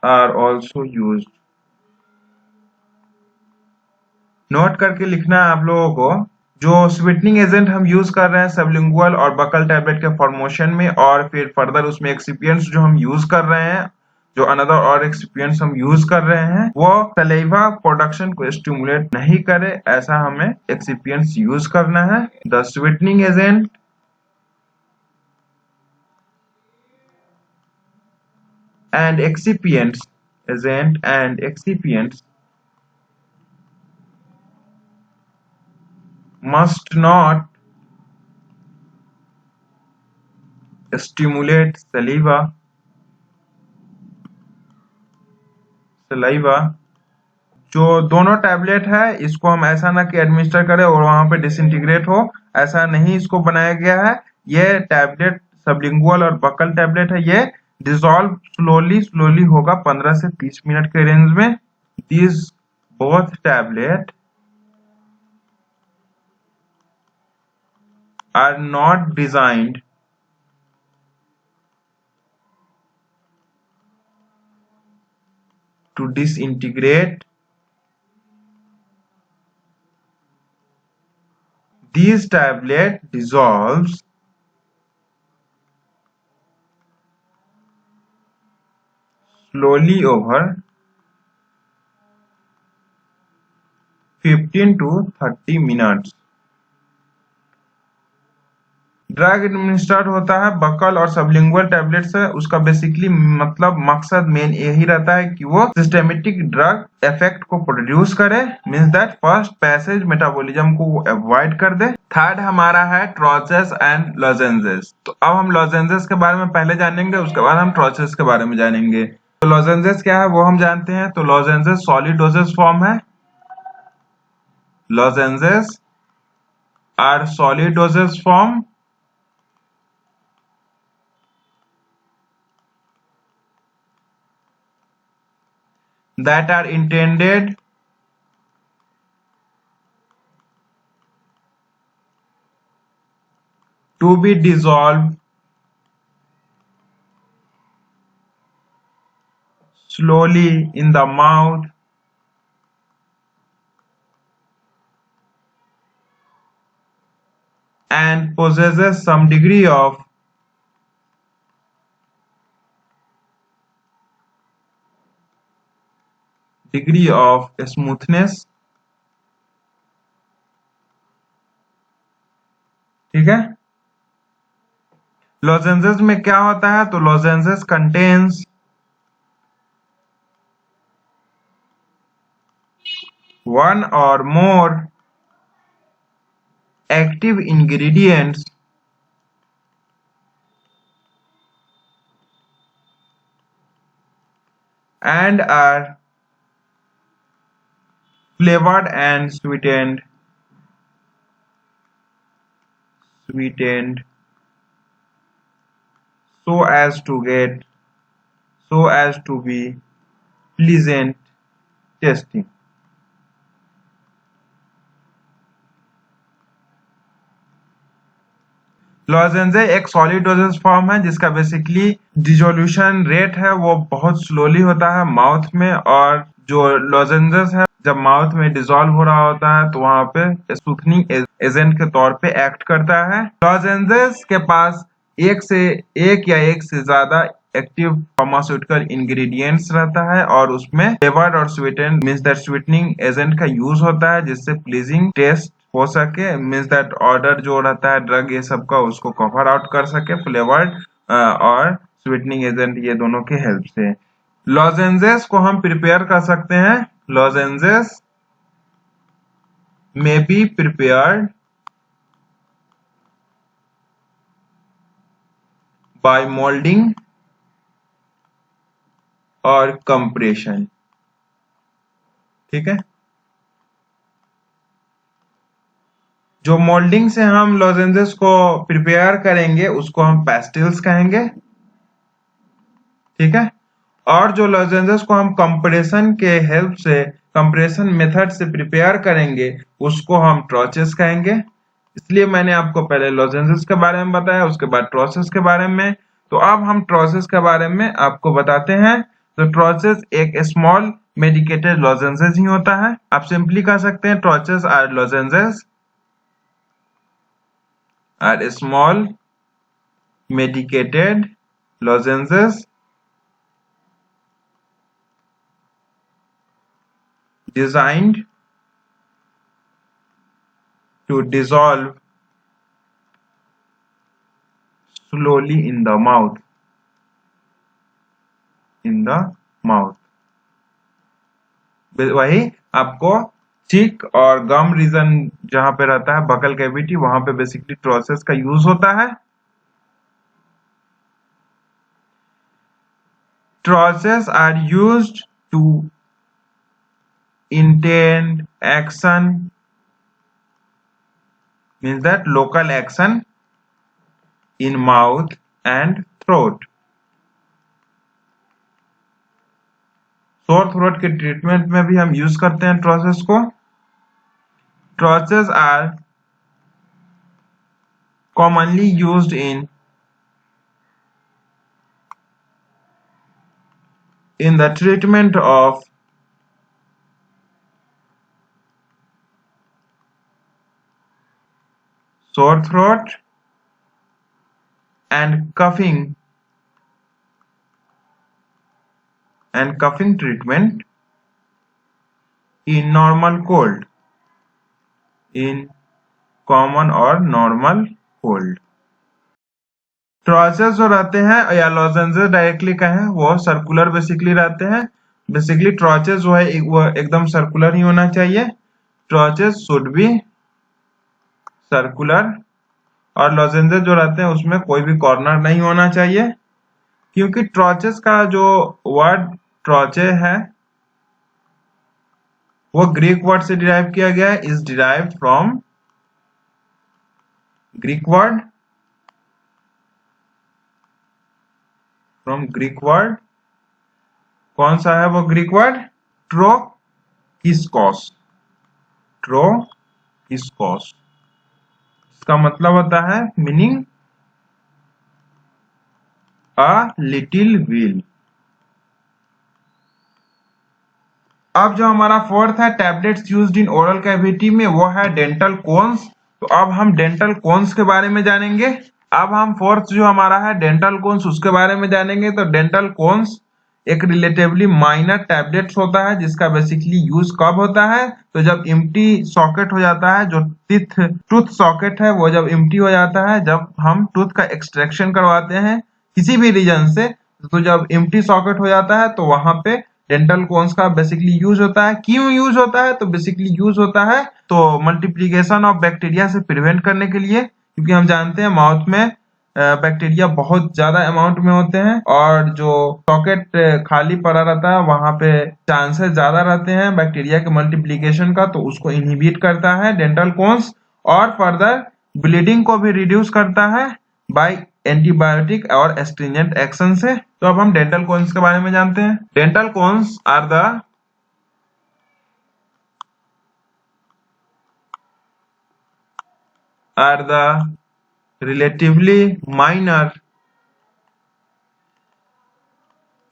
[SPEAKER 1] are also used। Note करके लिखना है आप लोगों को, जो स्वीटनिंग एजेंट हम यूज कर रहे हैं सबलिंगुअल और बक्कल टैबलेट के फॉर्मेशन में, और फिर फर्दर उसमें एक्सिपिएंट्स जो हम यूज कर रहे हैं, जो अनदर और एक्सिपिएंट्स हम यूज कर रहे हैं, वो सलाइवा प्रोडक्शन को स्टिमुलेट नहीं करे, ऐसा हमें एक्सिपिएंट्स यूज करना है। The sweetening agent and excipients must not stimulate saliva जो दोनों टैबलेट है इसको हम ऐसा ना कि एडमिनिस्टर करें और वहां पे डिसइंटीग्रेट हो, ऐसा नहीं इसको बनाया गया है। ये टैबलेट सबलिंगुअल और बक्कल टैबलेट है, ये डिसॉल्व स्लोली होगा 15 से 30 मिनट के रेंज में। This both tablet are not designed to disintegrate। These tablet dissolves slowly over 15 to 30 minutes। Drug administered होता है बकल और सबलिंगुअल टैबलेट से। उसका बेसिकली मतलब मकसद मेन यही रहता है कि वो सिस्टेमेटिक ड्रग इफेक्ट को प्रोड्यूस करे, means that first passage metabolism को अवॉइड कर दे। थर्ड हमारा है ट्रोचेस एंड लॉजेंजेस। तो अब हम लॉजेंजेस के बारे में पहले जानेंगे, उसके बाद हम ट्रोचेस के बारे में जानेंगे। तो लॉजेंजेस क्या है वो हम जानते हैं। तो लॉजेंजेस सॉलिड डोसेज फॉर्म है। Lozenges are solid dosage form that are intended to be dissolved slowly in the mouth and possesses some degree of smoothness। ठीक है। लॉजेंजेस में क्या होता है, तो लॉजेंजेस contains one or more active ingredients and are flavored and sweetened so as to be pleasant tasting। लॉजेंजे एक सॉलिड डोजेज फॉर्म है जिसका बेसिकली डिसोल्यूशन रेट है वो बहुत स्लोली होता है माउथ में, और जो लॉजेंजेस है जब माउथ में डिसॉल्व हो रहा होता है तो वहां पे सूथनिंग एजेंट के तौर पे एक्ट करता है। लॉजेंजेस के पास एक से ज्यादा एक्टिव फार्मास्यूटिकल इंग्रेडिएंट्स रहता है और उसमें फ्लेवर्ड और sweetened means that sweetening agent का यूज होता है जिससे प्लीजिंग टेस्ट हो सके, मीन्स दैट ऑर्डर जो रहता है ड्रग ये सब का उसको कवर आउट कर सके फ्लेवर्ड और स्वीटनिंग एजेंट ये दोनों के हेल्प से। लॉजेंजेस को हम प्रिपेयर कर सकते हैं। लॉजेंजेस में बी प्रिपेयर्ड बाय मोल्डिंग और कंप्रेशन। ठीक है। जो मोल्डिंग से हम लॉजेंजेस को प्रिपेयर करेंगे उसको हम पेस्टिल्स कहेंगे। ठीक है। और जो लॉजेंजेस को हम कंप्रेशन के हेल्प से कंप्रेशन मेथड से प्रिपेयर करेंगे उसको हम ट्रॉचेस कहेंगे। इसलिए मैंने आपको पहले लॉजेंजेस के बारे में बताया, उसके बाद ट्रॉचेस के बारे में। तो अब हम ट्रॉचेस के बारे में आपको बताते हैं। तो ट्रॉचेस एक स्मॉल मेडिकेटेड लॉजेंजेस ही होता है। आप सिंपली कह सकते हैं troches are lozenges are small medicated lozenges designed to dissolve slowly in the mouth वही आपको चीक और गम रीजन जहां पे रहता है बकल कैविटी वहां पे बेसिकली ट्रॉचेस का यूज होता है। Troches are used to intend action means that local action in mouth and throat। Sore throat के ट्रीटमेंट में भी हम यूज करते हैं ट्रॉचेस को। Troches are commonly used in the treatment of sore throat and coughing treatment in normal cold, in common or normal cold। ट्रॉसेस जो रहते हैं या लॉजेंजेस डायरेक्टली कहें वो सर्कुलर बेसिकली रहते हैं। बेसिकली ट्रॉसेस जो है वो एकदम सर्कुलर ही होना चाहिए। ट्रॉसेस शुड बी सर्कुलर। और लॉजेंजेस जो रहते हैं उसमें कोई भी कॉर्नर नहीं होना चाहिए, क्योंकि ट्रॉचेस का जो वर्ड ट्रॉचे है वो ग्रीक वर्ड से डिराइव किया गया है, is derived from Greek word, Greek word. कौन सा है वो ग्रीक वर्ड? ट्रोकिस्कोस। ट्रोकिस्कोस इसका मतलब होता है मीनिंग अ लिटिल व्हील। अब जो हमारा फोर्थ है tablets used in oral cavity में, वो है डेंटल कोन्स। तो अब हम डेंटल कोन्स के बारे में जानेंगे। अब हम फोर्थ जो हमारा है डेंटल कोन्स उसके बारे में जानेंगे। तो डेंटल कोन्स एक रिलेटिवली माइनर टैबलेट्स होता है, जिसका बेसिकली यूज कब होता है? तो जब इम्प्टी सॉकेट हो जाता है, जो टूथ सॉकेट है वो जब इम्प्टी हो जाता है, जब हम टूथ का एक्सट्रैक्शन करवाते हैं किसी भी रीजन से, तो जब इम्प्टी सॉकेट हो जाता है तो वहां पे डेंटल कोन्स का बेसिकली यूज होता है। क्यों यूज होता है? तो बेसिकली यूज होता है तो मल्टीप्लीकेशन ऑफ बैक्टीरिया से प्रिवेंट करने के लिए, क्योंकि हम जानते हैं माउथ में बैक्टीरिया बहुत ज्यादा अमाउंट में होते हैं, और जो सॉकेट खाली पड़ा रहता है वहां पे चांसेस ज्यादा रहते हैं बैक्टीरिया के मल्टीप्लीकेशन का, तो उसको इनहिबिट करता है डेंटल कोन्स। और फर्दर ब्लीडिंग को भी रिड्यूस करता है बाय एंटीबायोटिक और एस्ट्रिंजेंट एक्शन से। तो अब हम डेंटल कोन्स के बारे में जानते हैं। Dental cones are the relatively minor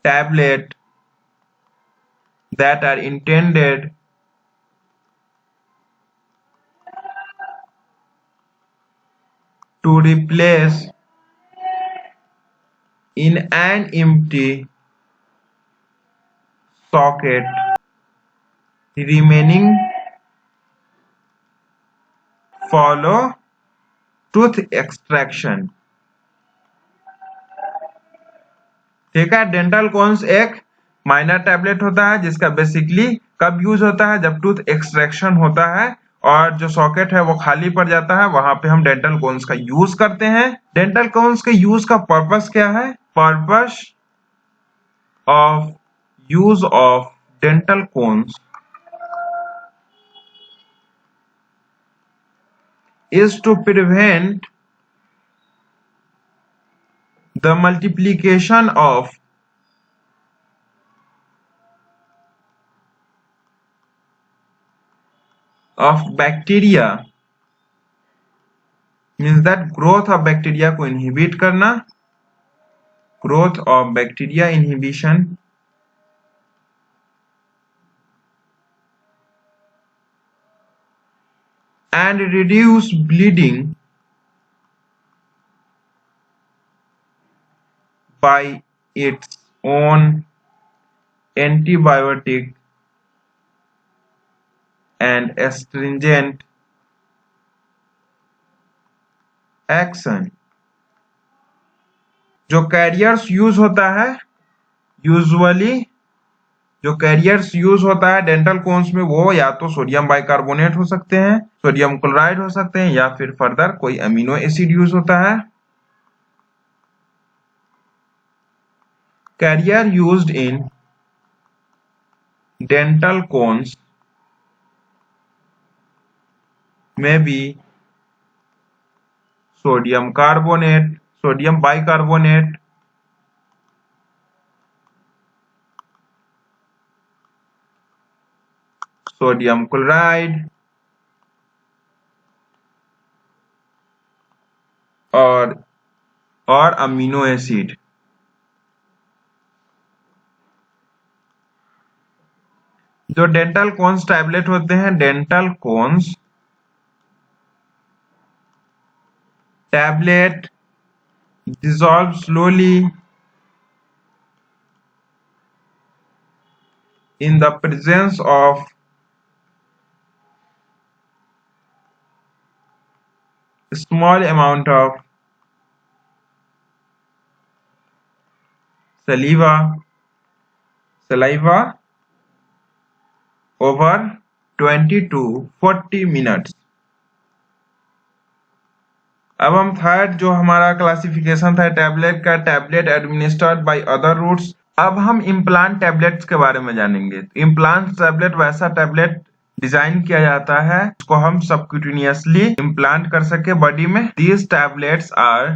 [SPEAKER 1] tablet that are intended to replace in an empty socket remaining follow tooth extraction। ठीक है, डेंटल कोन्स एक माइनर टैबलेट होता है जिसका बेसिकली कब यूज होता है? जब टूथ एक्सट्रैक्शन होता है और जो सॉकेट है वो खाली पड़ जाता है, वहां पे हम डेंटल कोन्स का यूज करते हैं। डेंटल कोन्स के यूज का पर्पस क्या है? Purpose of use of dental cones is to prevent the multiplication of bacteria, means that growth of bacteria को inhibit करना, growth of bacteria inhibition, and reduce bleeding by its own antibiotic and astringent action। जो कैरियर्स यूज होता है, यूजुअली जो कैरियर्स यूज होता है डेंटल कोन्स में, वो या तो सोडियम बाइकार्बोनेट हो सकते हैं, सोडियम क्लोराइड हो सकते हैं, या फिर फर्दर कोई अमीनो एसिड यूज होता है। Carrier used in dental cones may be sodium carbonate, sodium bicarbonate, sodium chloride, और अमीनो एसिड। जो डेंटल कोन्स टैबलेट होते हैं, dental cones tablet dissolve slowly in the presence of small amount of saliva over 20 to 40 minutes। अब हम थर्ड जो हमारा क्लासिफिकेशन था टैबलेट का, tablet administered by other routes. अब हम इम्प्लांट टैबलेट्स के बारे में जानेंगे। इम्प्लांट टैबलेट वैसा टैबलेट डिजाइन किया जाता है जिसको हम सबक्यूटेनियसली इम्प्लांट कर सके बॉडी में। These tablets are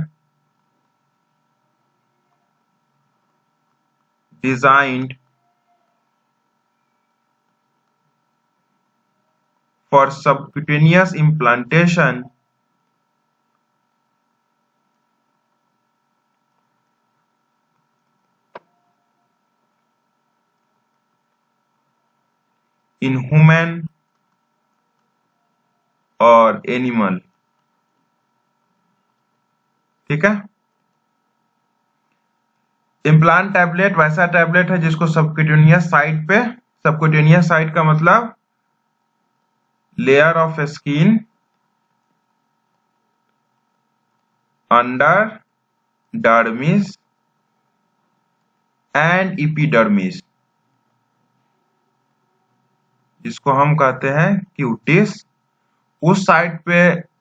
[SPEAKER 1] designed for subcutaneous implantation in human और एनिमल। ठीक है, इम्प्लांट टैबलेट वैसा टैबलेट है जिसको सबक्यूटेनियस साइट पे, सबक्यूटेनियस साइट का मतलब layer of skin under dermis and epidermis, जिसको हम कहते हैं क्यूटिस, उस साइट पे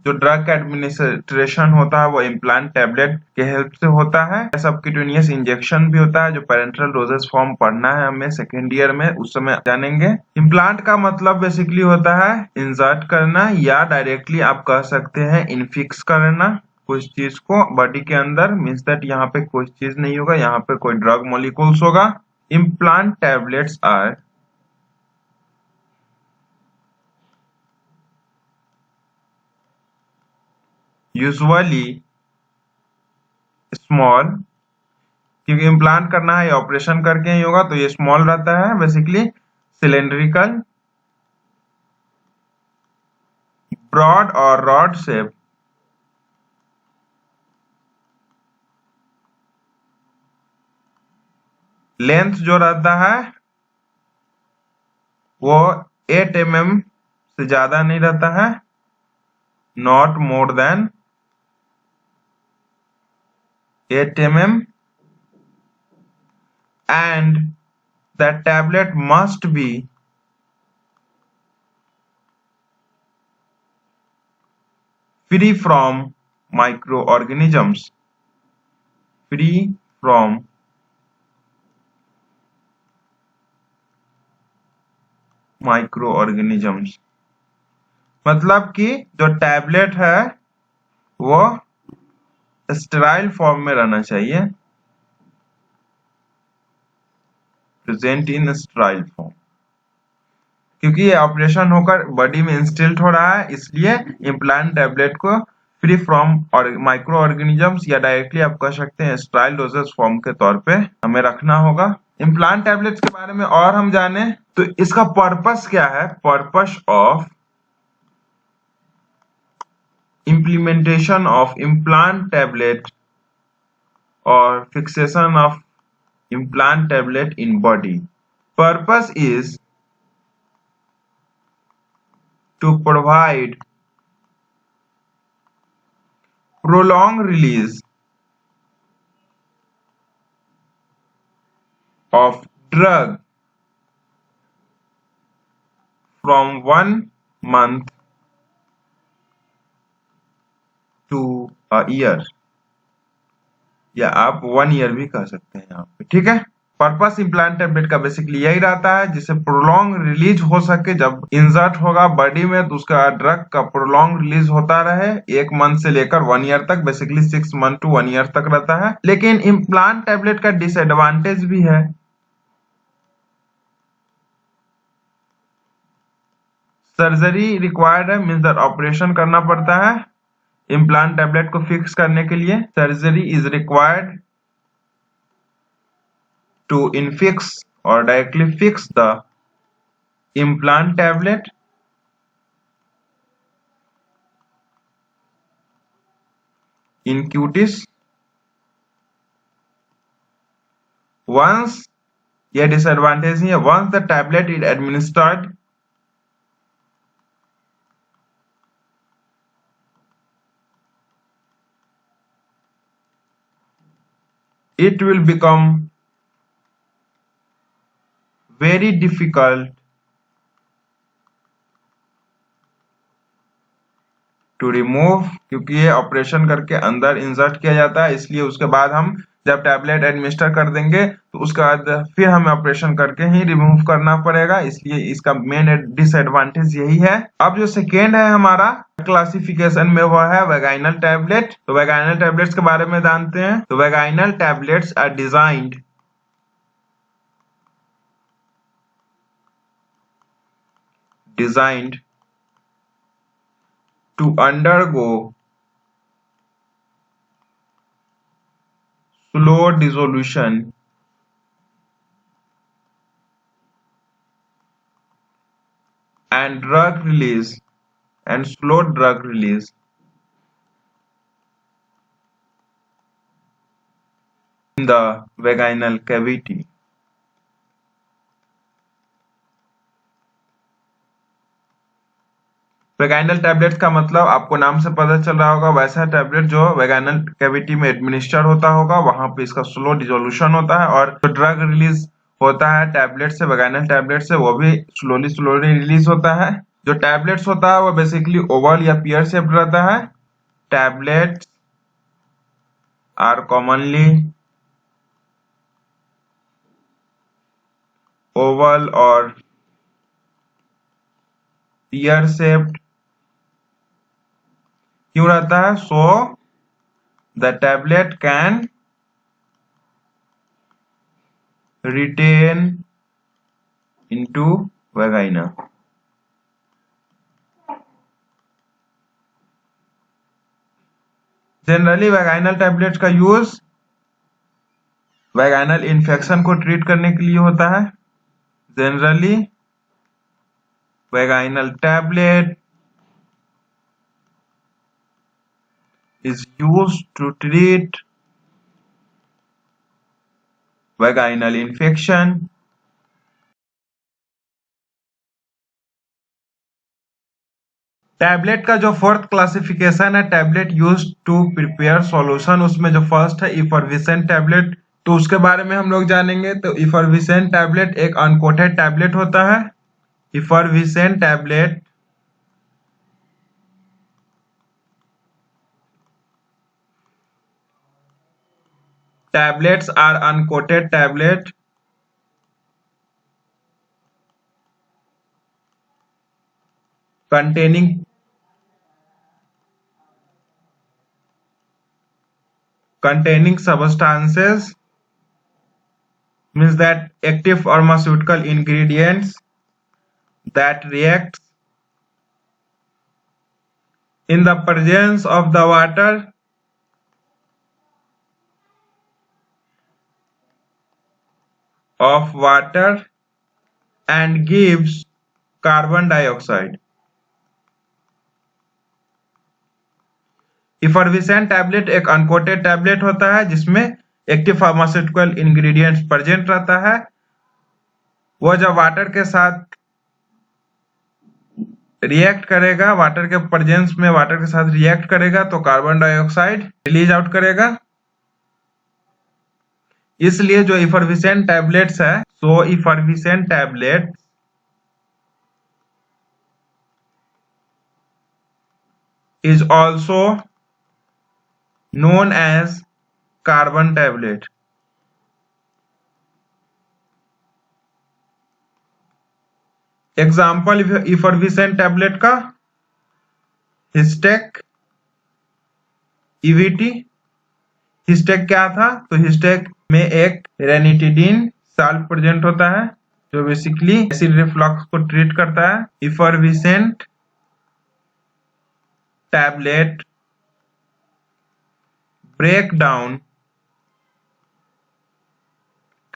[SPEAKER 1] जो ड्रग एडमिनिस्ट्रेशन होता है वो इम्प्लांट टैबलेट के हेल्प से होता है। सबक्यूटेनियस इंजेक्शन भी होता है जो पेरेंटल डोजेस फॉर्म पढ़ना है हमें सेकेंड ईयर में, उस समय जानेंगे। इम्प्लांट का मतलब बेसिकली होता है इंसर्ट करना, या डायरेक्टली आप कह सकते हैं इनफिक्स करना कुछ चीज को बॉडी के अंदर। मीन्स दैट यहाँ पे कोई चीज नहीं होगा, यहाँ पे कोई ड्रग मॉलिक्यूल्स होगा। Implant tablets are usually small, क्योंकि इम्प्लांट करना है ऑपरेशन करके ही होगा तो ये स्मॉल रहता है बेसिकली। सिलेंड्रिकल, ब्रॉड और रॉड शेप, लेंथ जो रहता है वो 8 mm से ज्यादा नहीं रहता है, not more than 8 mm, and the tablet must be free from microorganisms, free from microorganisms, मतलब कि जो टैबलेट है वो स्टेराइल फॉर्म में रहना चाहिए, प्रेजेंट इन स्टेराइल फॉर्म। क्योंकि ये ऑपरेशन होकर बॉडी में इंस्टिल्ट हो रहा है, इसलिए इम्प्लांट टैबलेट को फ्री फ्रॉम और माइक्रो ऑर्गेनिजम्स या डायरेक्टली आप कह सकते हैं स्टेराइल डोजेस फॉर्म के तौर पे हमें रखना होगा। इम्प्लांट टैबलेट्स के बारे में और हम जाने तो इसका पर्पस क्या है। Purpose of implementation of implant tablet or fixation of implant tablet in body. Purpose is to provide prolonged release of drug from 1 month to a year, या आप 1 year भी कह सकते हैं यहाँ पे। ठीक है, पर्पस इम्प्लांट टैबलेट का बेसिकली यही रहता है जिससे प्रोलॉन्ग रिलीज हो सके। जब इंसर्ट होगा बॉडी में तो उसका ड्रग का प्रोलॉन्ग रिलीज होता रहे 1 मंथ से लेकर 1 ईयर तक, बेसिकली 6 मंथ टू 1 ईयर तक रहता है। लेकिन इम्प्लांट टैबलेट का डिसएडवांटेज भी है। सर्जरी रिक्वायर्ड है, मीन्स दैट ऑपरेशन करना पड़ता है इम्प्लांट टैबलेट को फिक्स करने के लिए। Surgery is required to infix or directly fix the implant tablet in cutis। Once, यह डिसएडवांटेज है, once the tablet is administered it will become very difficult to remove, क्योंकि ये ऑपरेशन करके अंदर इंसर्ट किया जाता है, इसलिए उसके बाद हम जब टैबलेट एडमिनिस्टर कर देंगे तो उसके बाद फिर हमें ऑपरेशन करके ही रिमूव करना पड़ेगा, इसलिए इसका मेन डिसएडवांटेज यही है। अब जो सेकेंड है हमारा क्लासिफिकेशन में वो है वेगाइनल टैबलेट। तो वेगाइनल टैबलेट्स के बारे में जानते हैं। तो vaginal tablets are designed to undergo slow dissolution and slow drug release in the vaginal cavity. Vaginal tablets का मतलब आपको नाम से पता चल रहा होगा, वैसा टैबलेट जो वेगाइनल कैविटी में एडमिनिस्टर होता होगा, वहां पे इसका स्लो डिसोल्यूशन होता है, और जो ड्रग रिलीज होता है टैबलेट से, वेगाइनल टैबलेट से, वो भी स्लोली रिलीज होता है। जो टैबलेट्स होता है वो बेसिकली ओवल या पियर शेप्ड रहता है। टैबलेट्स आर कॉमनली ओवल और पियर शेप्ड क्यों रहता है? So the tablet can retain into vagina. Generally vaginal tablets का यूज वैगाइनल इन्फेक्शन को ट्रीट करने के लिए होता है। Generally vaginal tablet is used to treat vaginal infection, tablet का जो फोर्थ क्लासिफिकेशन है tablet use to prepare solution, उसमें जो फर्स्ट है इफरविसेंट टैबलेट, तो उसके बारे में हम लोग जानेंगे। तो इफरविसेंट टैबलेट एक अनकोटेड टैबलेट होता है। इफरविसेंट tablet tablets are uncoated tablet containing substances, means that active pharmaceutical ingredients that react in the presence of the water and gives carbon dioxide. Effervescent tablet एक अनकोटेड टैबलेट होता है जिसमें एक्टिव फार्मास्यूटिकल इंग्रेडिएंट्स प्रेजेंट रहता है। वो जब वाटर के साथ रिएक्ट करेगा, वाटर के प्रेजेंस में वाटर के साथ रिएक्ट करेगा तो कार्बन डाइऑक्साइड रिलीज आउट करेगा। इसलिए जो इफरविसेंट टैबलेट्स है, so effervescent tablet is also known as carbon tablet. Example effervescent tablet का हिस्टेक ईवीटी। हिस्टेक क्या था? तो हिस्टेक में एक रेनिटिडीन साल्ट प्रेजेंट होता है जो बेसिकली एसिड रिफ्लक्स को ट्रीट करता है। इफरविसेंट tablet break down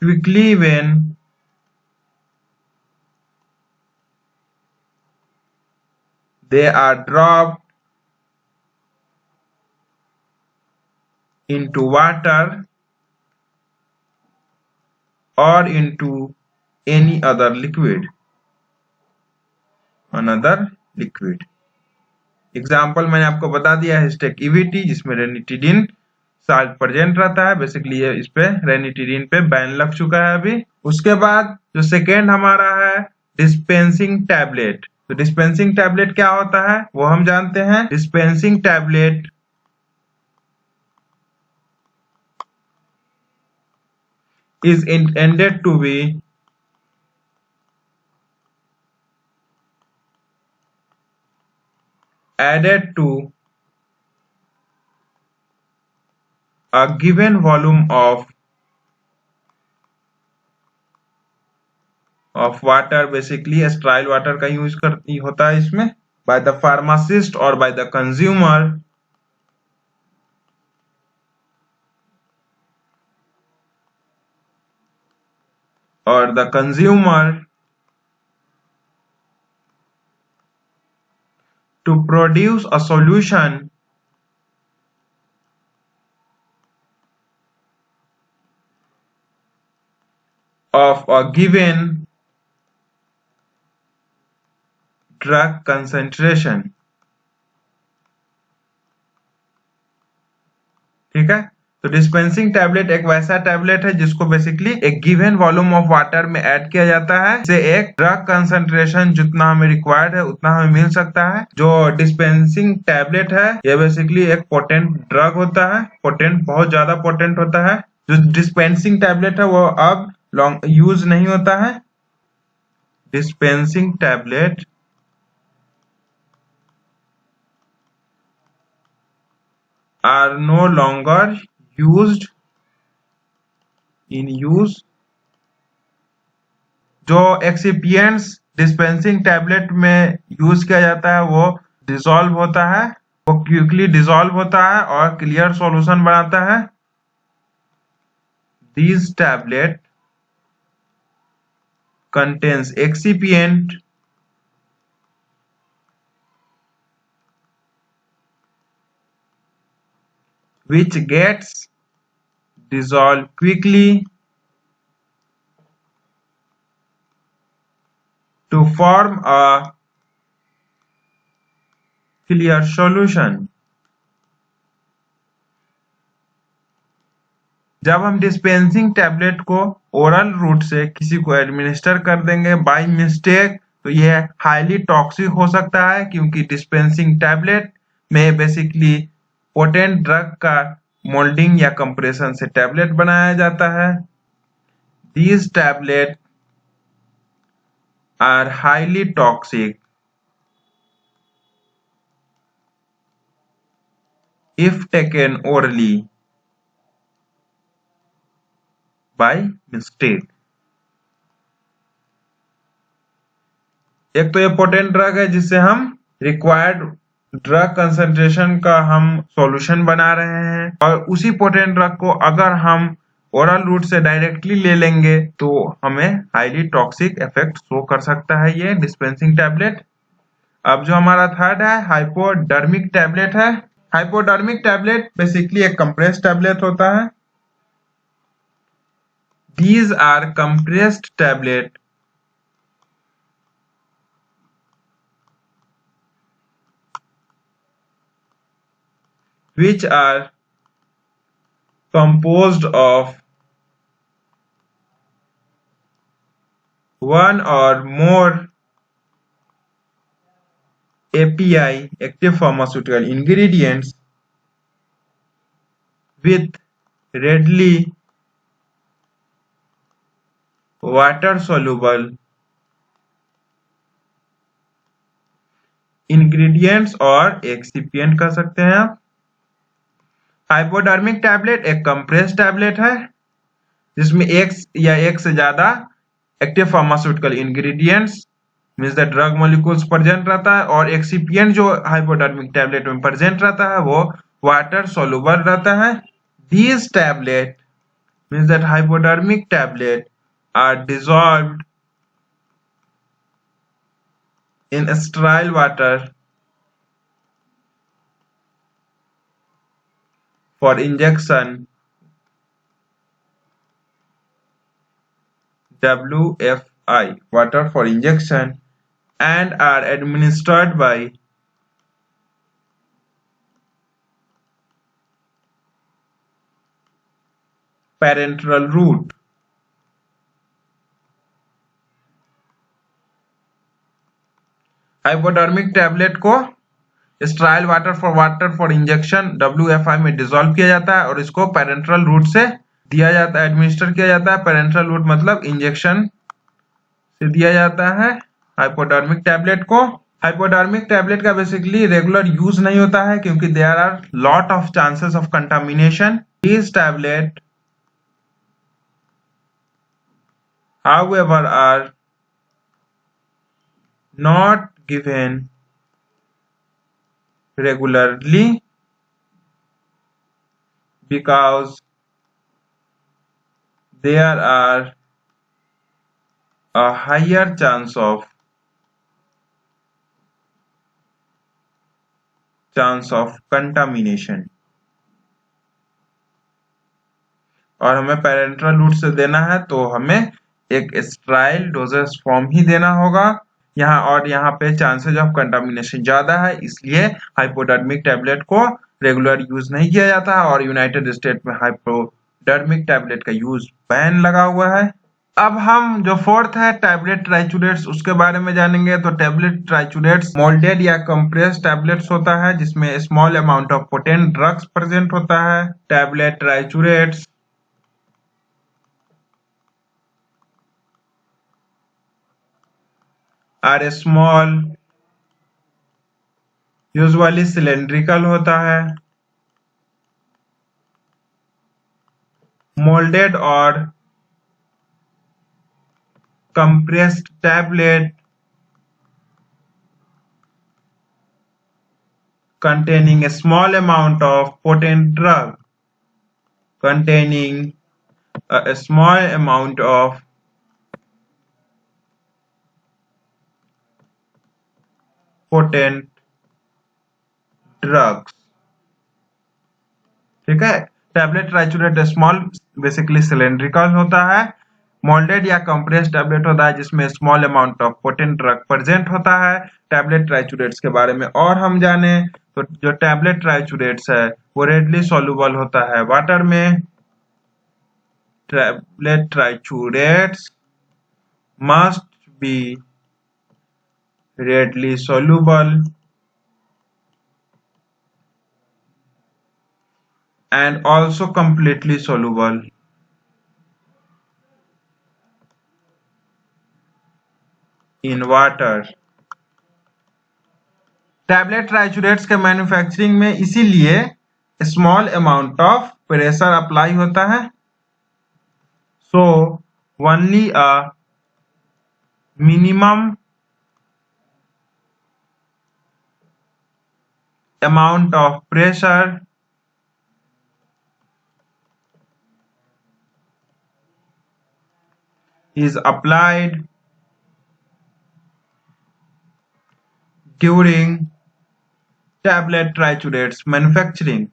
[SPEAKER 1] quickly when they are dropped into water or into any other liquid. Example मैंने आपको बता दिया है हिस्टेक ईवीटी जिसमें रेनिटिडीन साल्ट प्रेजेंट रहता है। बेसिकली ये इस पे रेनिटीरिन पे बैन लग चुका है अभी। उसके बाद जो सेकेंड हमारा है डिस्पेंसिंग टैबलेट। तो डिस्पेंसिंग टैबलेट क्या होता है वो हम जानते हैं। Dispensing tablet is intended to be added to a given volume of water. Basically sterile water का यूज करती होता है इसमें बाय द फार्मासिस्ट और बाय द कंज्यूमर और the consumer to produce a solution of a given drug concentration। ठीक है, तो डिस्पेंसिंग टैबलेट एक वैसा टैबलेट है जिसको बेसिकली एक गिवन वॉल्यूम ऑफ वाटर में ऐड किया जाता है, से एक ड्रग कंसंट्रेशन जितना हमें रिक्वायर्ड है उतना हमें मिल सकता है। जो डिस्पेंसिंग टैबलेट है ये बेसिकली एक पोटेंट ड्रग होता है, पोटेंट बहुत ज्यादा पोटेंट होता है। जो डिस्पेंसिंग टैबलेट है वो अब लॉन्ग यूज नहीं होता है। Dispensing tablet are no longer used in use। जो एक्सिपिएंट्स डिस्पेंसिंग टैबलेट में यूज किया जाता है वो डिसॉल्व होता है, वो क्विकली डिसॉल्व होता है और क्लियर सॉल्यूशन बनाता है। These tablet contains excipient which gets dissolved quickly to form a clear solution। जब हम डिस्पेंसिंग टैबलेट को ओरल रूट से किसी को एडमिनिस्टर कर देंगे बाय मिस्टेक तो यह हाईली टॉक्सिक हो सकता है, क्योंकि डिस्पेंसिंग टैबलेट में बेसिकली पोटेंट ड्रग का मोल्डिंग या कंप्रेशन से टैबलेट बनाया जाता है। These tablets are highly toxic if taken orally by mistake। एक तो ये पोटेंट ड्रग है जिससे हम रिक्वायर्ड ड्रग कंसंट्रेशन का हम सॉल्यूशन बना रहे हैं, और उसी पोटेंट ड्रग को अगर हम ओरल रूट से डायरेक्टली ले लेंगे तो हमें हाईली टॉक्सिक इफेक्ट शो कर सकता है ये डिस्पेंसिंग टैबलेट। अब जो हमारा थर्ड है हाइपोडर्मिक टैबलेट है। हाइपोडर्मिक टैबलेट बेसिकली एक कंप्रेस्ड टैबलेट होता है। These are compressed tablet which are composed of one or more API active pharmaceutical ingredients with readily water soluble ingredients और एक्सिपिएंट कर सकते हैं आप। हाइपोडर्मिक टैबलेट एक कंप्रेस्ड टैबलेट है जिसमें एक या एक से ज्यादा active pharmaceutical ingredients means the drug molecules present रहता है, और एक्सिपिएंट जो हाइपोडर्मिक टैबलेट में प्रेजेंट रहता है वो वाटर सोलुबल रहता है। These tablet means that hypodermic tablet are dissolved in sterile water for injection WFI water for injection and are administered by parenteral route. Hypodermic tablet को sterile water for injection WFI में डिसॉल्व किया जाता है और इसको पेरेंट्रल रूट से दिया जाता है, एडमिनिस्टर किया जाता है। पेरेंट्रल रूट मतलब इंजेक्शन से दिया जाता है हाइपोडर्मिक टैबलेट को। हाइपोडर्मिक टैबलेट का बेसिकली रेगुलर यूज नहीं होता है क्योंकि there are lot of chances of contamination. This tablet however are not given regularly because there are a higher chance of contamination। और हमें पेरेंट्रल रूट से देना है तो हमें एक स्टेराइल डोजेस फॉर्म ही देना होगा यहाँ, और यहाँ पे चांसेस ऑफ कंटामिनेशन ज्यादा है, इसलिए हाइपोडर्मिक टैबलेट को रेगुलर यूज नहीं किया जाता है और यूनाइटेड स्टेट में हाइपोडर्मिक टैबलेट का यूज बैन लगा हुआ है। अब हम जो फोर्थ है टैबलेट ट्राइचुरेट्स उसके बारे में जानेंगे। तो टैबलेट ट्राइचुरेट्स मोल्डेड या कंप्रेस टैबलेट्स होता है जिसमें small amount of potent drugs present होता है। Tablet triturates are small, usually cylindrical होता है। मोल्डेड और compressed tablet containing a small amount of potent drug, containing a small amount of potent drugs। ठीक है, टैबलेट ट्राइचुरेट स्मॉल बेसिकली सिलेंड्रिकल होता है। मोल्डेड या कंप्रेस टैबलेट होता है जिसमें small amount of potent drug present होता है। टैबलेट ट्राइचुरेट्स के बारे में और हम जाने तो जो टैबलेट ट्राइचुरेट्स है वो रेडली सॉल्युबल होता है वाटर में। Tablet triturates must be readily soluble and also completely soluble in water। Tablet triturates के मैन्युफैक्चरिंग में इसीलिए small amount of pressure apply होता है। So only a minimum amount of pressure is applied during tablet trichurates manufacturing।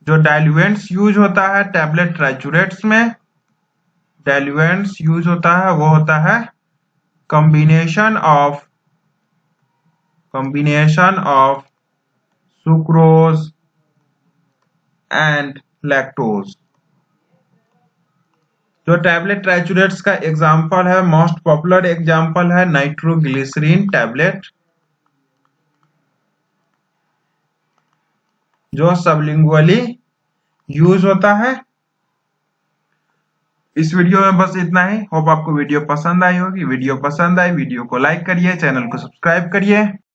[SPEAKER 1] जो डाइल्यूएंट्स यूज होता है टैबलेट ट्राइचुरेट्स में, डाइल्यूएंट्स यूज होता है वो होता है combination of sucrose and lactose. जो टैबलेट ट्राइचुरेट्स का एग्जांपल है, मोस्ट पॉपुलर एग्जांपल है नाइट्रोग्लिसरीन टैबलेट जो सबलिंगुअली यूज होता है। इस वीडियो में बस इतना ही। होप आपको वीडियो पसंद आई होगी। वीडियो पसंद आई वीडियो को लाइक करिए, चैनल को सब्सक्राइब करिए।